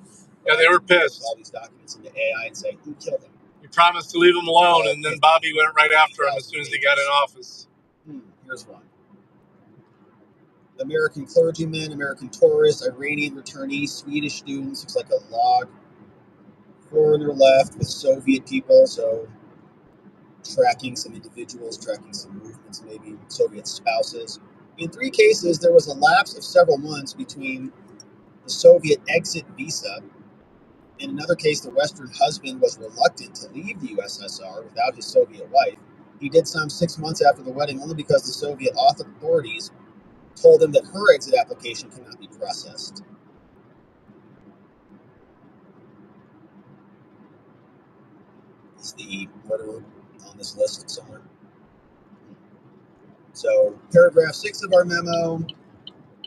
Yeah, they were pissed. All these documents into AI and say, who killed him? You promised to leave him alone, and then Bobby went right after him as soon as he got in office. Here's one. American clergyman, American tourist, Iranian returnee, Swedish students. Looks like a log. Foreigner left with Soviet people, so tracking some individuals, tracking some movements, maybe Soviet spouses. In 3 cases, there was a lapse of several months between the Soviet exit visa. In another case, the Western husband was reluctant to leave the USSR without his Soviet wife. He did some 6 months after the wedding only because the Soviet authorities told him that her exit application could not be processed. Is the murderer on this list somewhere? So, paragraph 6 of our memo,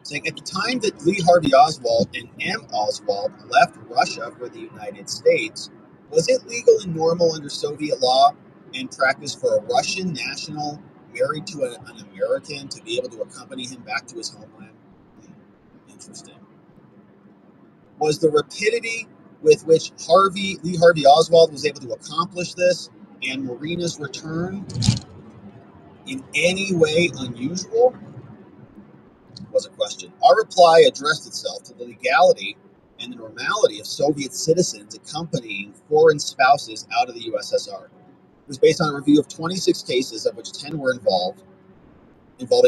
saying at the time that Lee Harvey Oswald and M. Oswald left Russia for the United States, was it legal and normal under Soviet law and practice for a Russian national married to an American to be able to accompany him back to his homeland? Interesting. Was the rapidity with which Lee Harvey Oswald was able to accomplish this and Marina's return in any way unusual? Was a question. Our reply addressed itself to the legality and the normality of Soviet citizens accompanying foreign spouses out of the USSR. It was based on a review of 26 cases, of which 10 were involving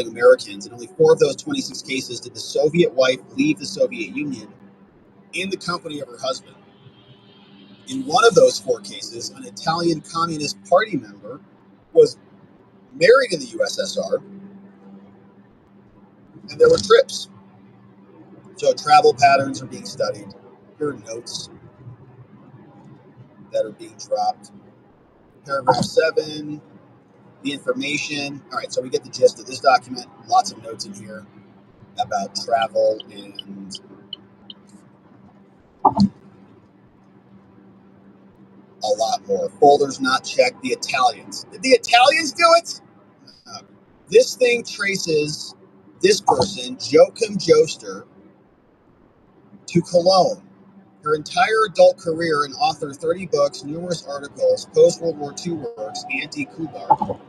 Americans, and only 4 of those 26 cases did the Soviet wife leave the Soviet Union in the company of her husband. In one of those 4 cases, an Italian Communist Party member was married in the USSR, and there were trips. So travel patterns are being studied. Here are notes that are being dropped. Paragraph 7, the information. All right, so we get the gist of this document. Lots of notes in here about travel and a lot more. Folders not checked. The Italians. Did the Italians do it? This thing traces this person, Joachim Joester, to Cologne. Her entire adult career and author 30 books, numerous articles, post-World War II works, anti-Kubar.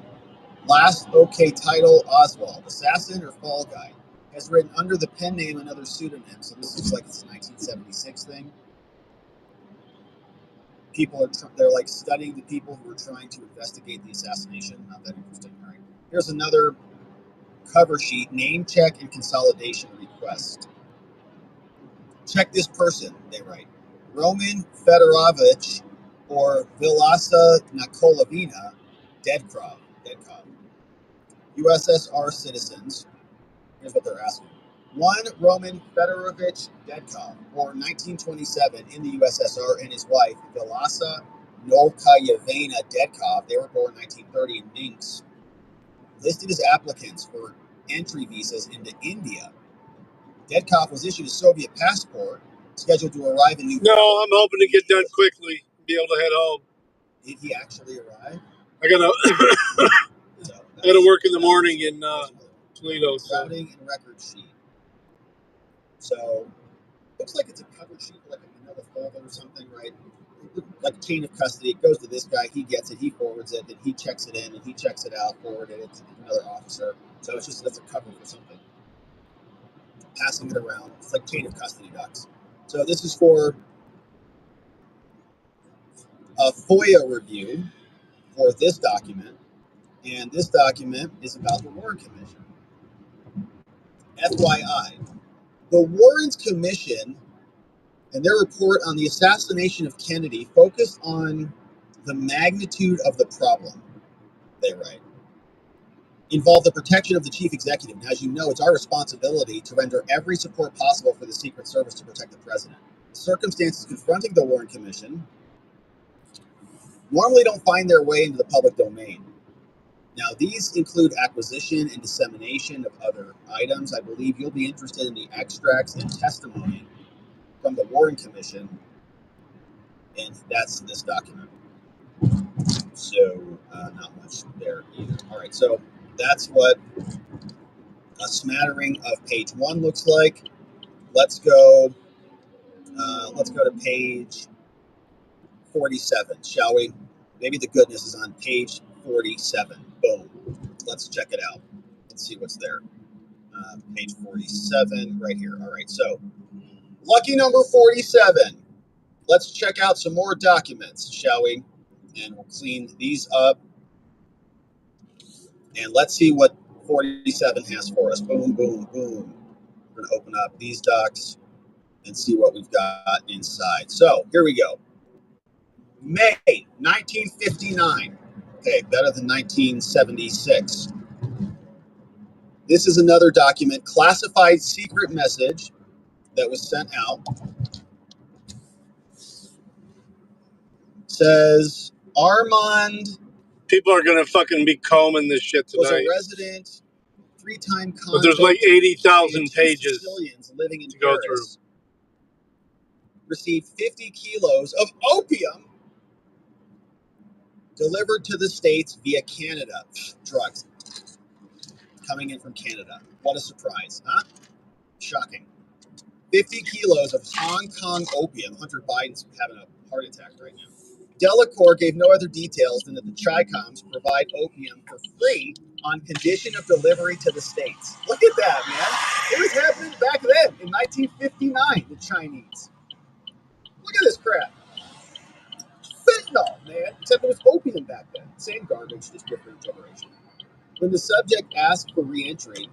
Last OK title, Oswald, assassin or fall guy. Has written under the pen name and other pseudonyms. So this looks like it's a 1976 thing. People they're like studying the people who are trying to investigate the assassination. Not that interesting, right? Here's another cover sheet, name check and consolidation request. Check this person, they write. Roman Fedorovich or Vilasa Nikolavina Dedkov. USSR citizens. Here's what they're asking. 1. Roman Fedorovich Dedkov, born 1927 in the USSR, and his wife, Vilasa Nolkayevna Dedkov. They were born 1930 in Minsk. Listed as applicants for entry visas into India. Dedkov was issued a Soviet passport, scheduled to arrive in New York. No, I'm hoping to get done quickly and be able to head home. Did he actually arrive? I gotta work in the morning in Toledo. Routing and record sheet. So, looks like it's a cover sheet, like another folder or something, right? Like chain of custody. It goes to this guy, he gets it, he forwards it, then he checks it in, and he checks it out, forwarded it to another officer. So it's just, that's a cover for something. Passing it around. It's like chain of custody docs. So this is for a FOIA review for this document, and this document is about the Warren Commission. FYI, the Warren Commission and their report on the assassination of Kennedy focused on the magnitude of the problem, they write. Involved the protection of the chief executive. And as you know, it's our responsibility to render every support possible for the Secret Service to protect the president. The circumstances confronting the Warren Commission normally don't find their way into the public domain. Now, these include acquisition and dissemination of other items. I believe you'll be interested in the extracts and testimony from the Warren Commission And that's this document. So not much there either. All right, so that's what a smattering of page 1 looks like. Let's go to page 47, shall we? Maybe the goodness is on page 47. Boom. Let's check it out. Let's see what's there. Page 47, right here. All right, so lucky number 47. Let's check out some more documents, shall we? And we'll clean these up. And let's see what 47 has for us. Boom, boom, boom. We're going to open up these docs and see what we've got inside. So here we go. May 1959. Okay, better than 1976. This is another document, classified secret message that was sent out. Says Armand. People are gonna fucking be combing this shit Was a tonight. resident, 3-time convict. But there's like 80,000 pages living in to go Paris, received 50 kilos of opium delivered to the States via Canada. Drugs coming in from Canada. What a surprise, huh? Shocking. 50 kilos of Hong Kong opium. Hunter Biden's having a heart attack right now. Delacour gave no other details than that the Chi-Coms provide opium for free on condition of delivery to the States. Look at that, man. It was happening back then in 1959, the Chinese. Look at this crap. Fentanyl, man. Except it was opium back then. Same garbage, just different generation. When the subject asked for re-entry,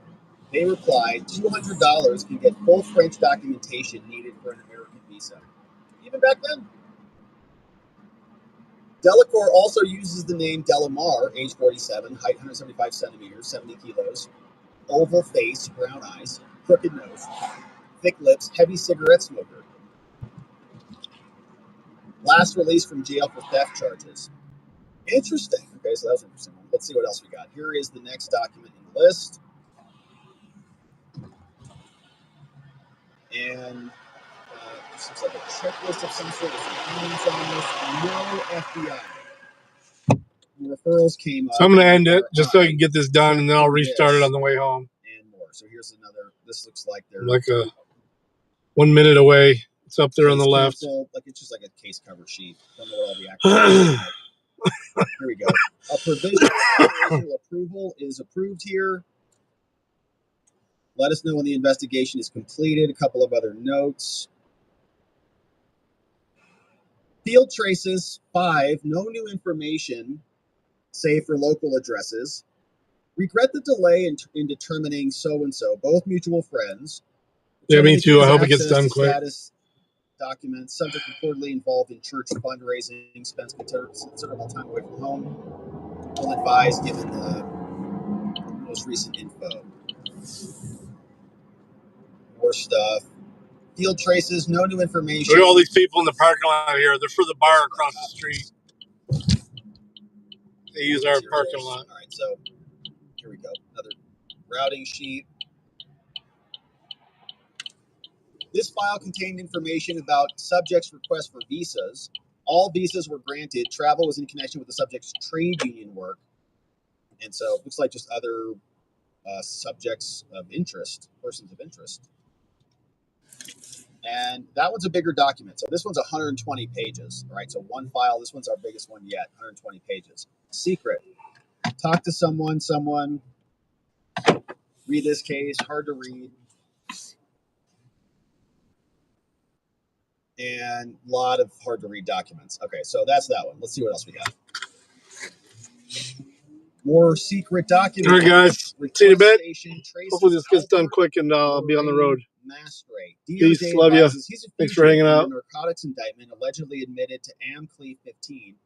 they replied, $200 can get full French documentation needed for an American visa. Even back then. Delacour also uses the name Delamar, age 47, height 175 centimeters, 70 kilos, oval face, brown eyes, crooked nose, thick lips, heavy cigarette smoker. Last released from jail for theft charges. Interesting. Okay, so that was interesting. Let's see what else we got. Here is the next document in the list. And this looks like a checklist of some sort. No FBI. The referrals came up. So I'm gonna end it just so I can get this done, and then I'll restart it on the way home. And more. So here's another. This looks like they're like a 1 minute away. It's up there on the left. Canceled. Like it's just like a case cover sheet. Don't know what all the actions are. Here we go. A provisional operational approval is approved here. Let us know when the investigation is completed. A couple of other notes. Field traces 5. No new information, save for local addresses. Regret the delay in determining so-and-so, both mutual friends. Yeah, me too. I hope it gets done quick. Status documents. Subject reportedly involved in church fundraising. Spends considerable time away from home. Will advise given the most recent info. More stuff. Field traces. No new information. Look at all these people in the parking lot here. They're for the bar across the street. They use our parking lot. All right, so here we go. Another routing sheet. This file contained information about subjects' requests for visas. All visas were granted. Travel was in connection with the subject's trade union work. And so it looks like just other subjects of interest, persons of interest. And that one's a bigger document. So this one's 120 pages. All right, so one file. This one's our biggest one yet, 120 pages. Secret. Talk to someone, read this case, hard to read. And a lot of hard to read documents. Okay, so that's that one. Let's see what else we got. More secret documents. All right, guys. See you in a bit. Hopefully this gets done quick and I'll be on the road. Peace. Love you. Thanks for hanging out. Narcotics indictment allegedly admitted to Amcleve 15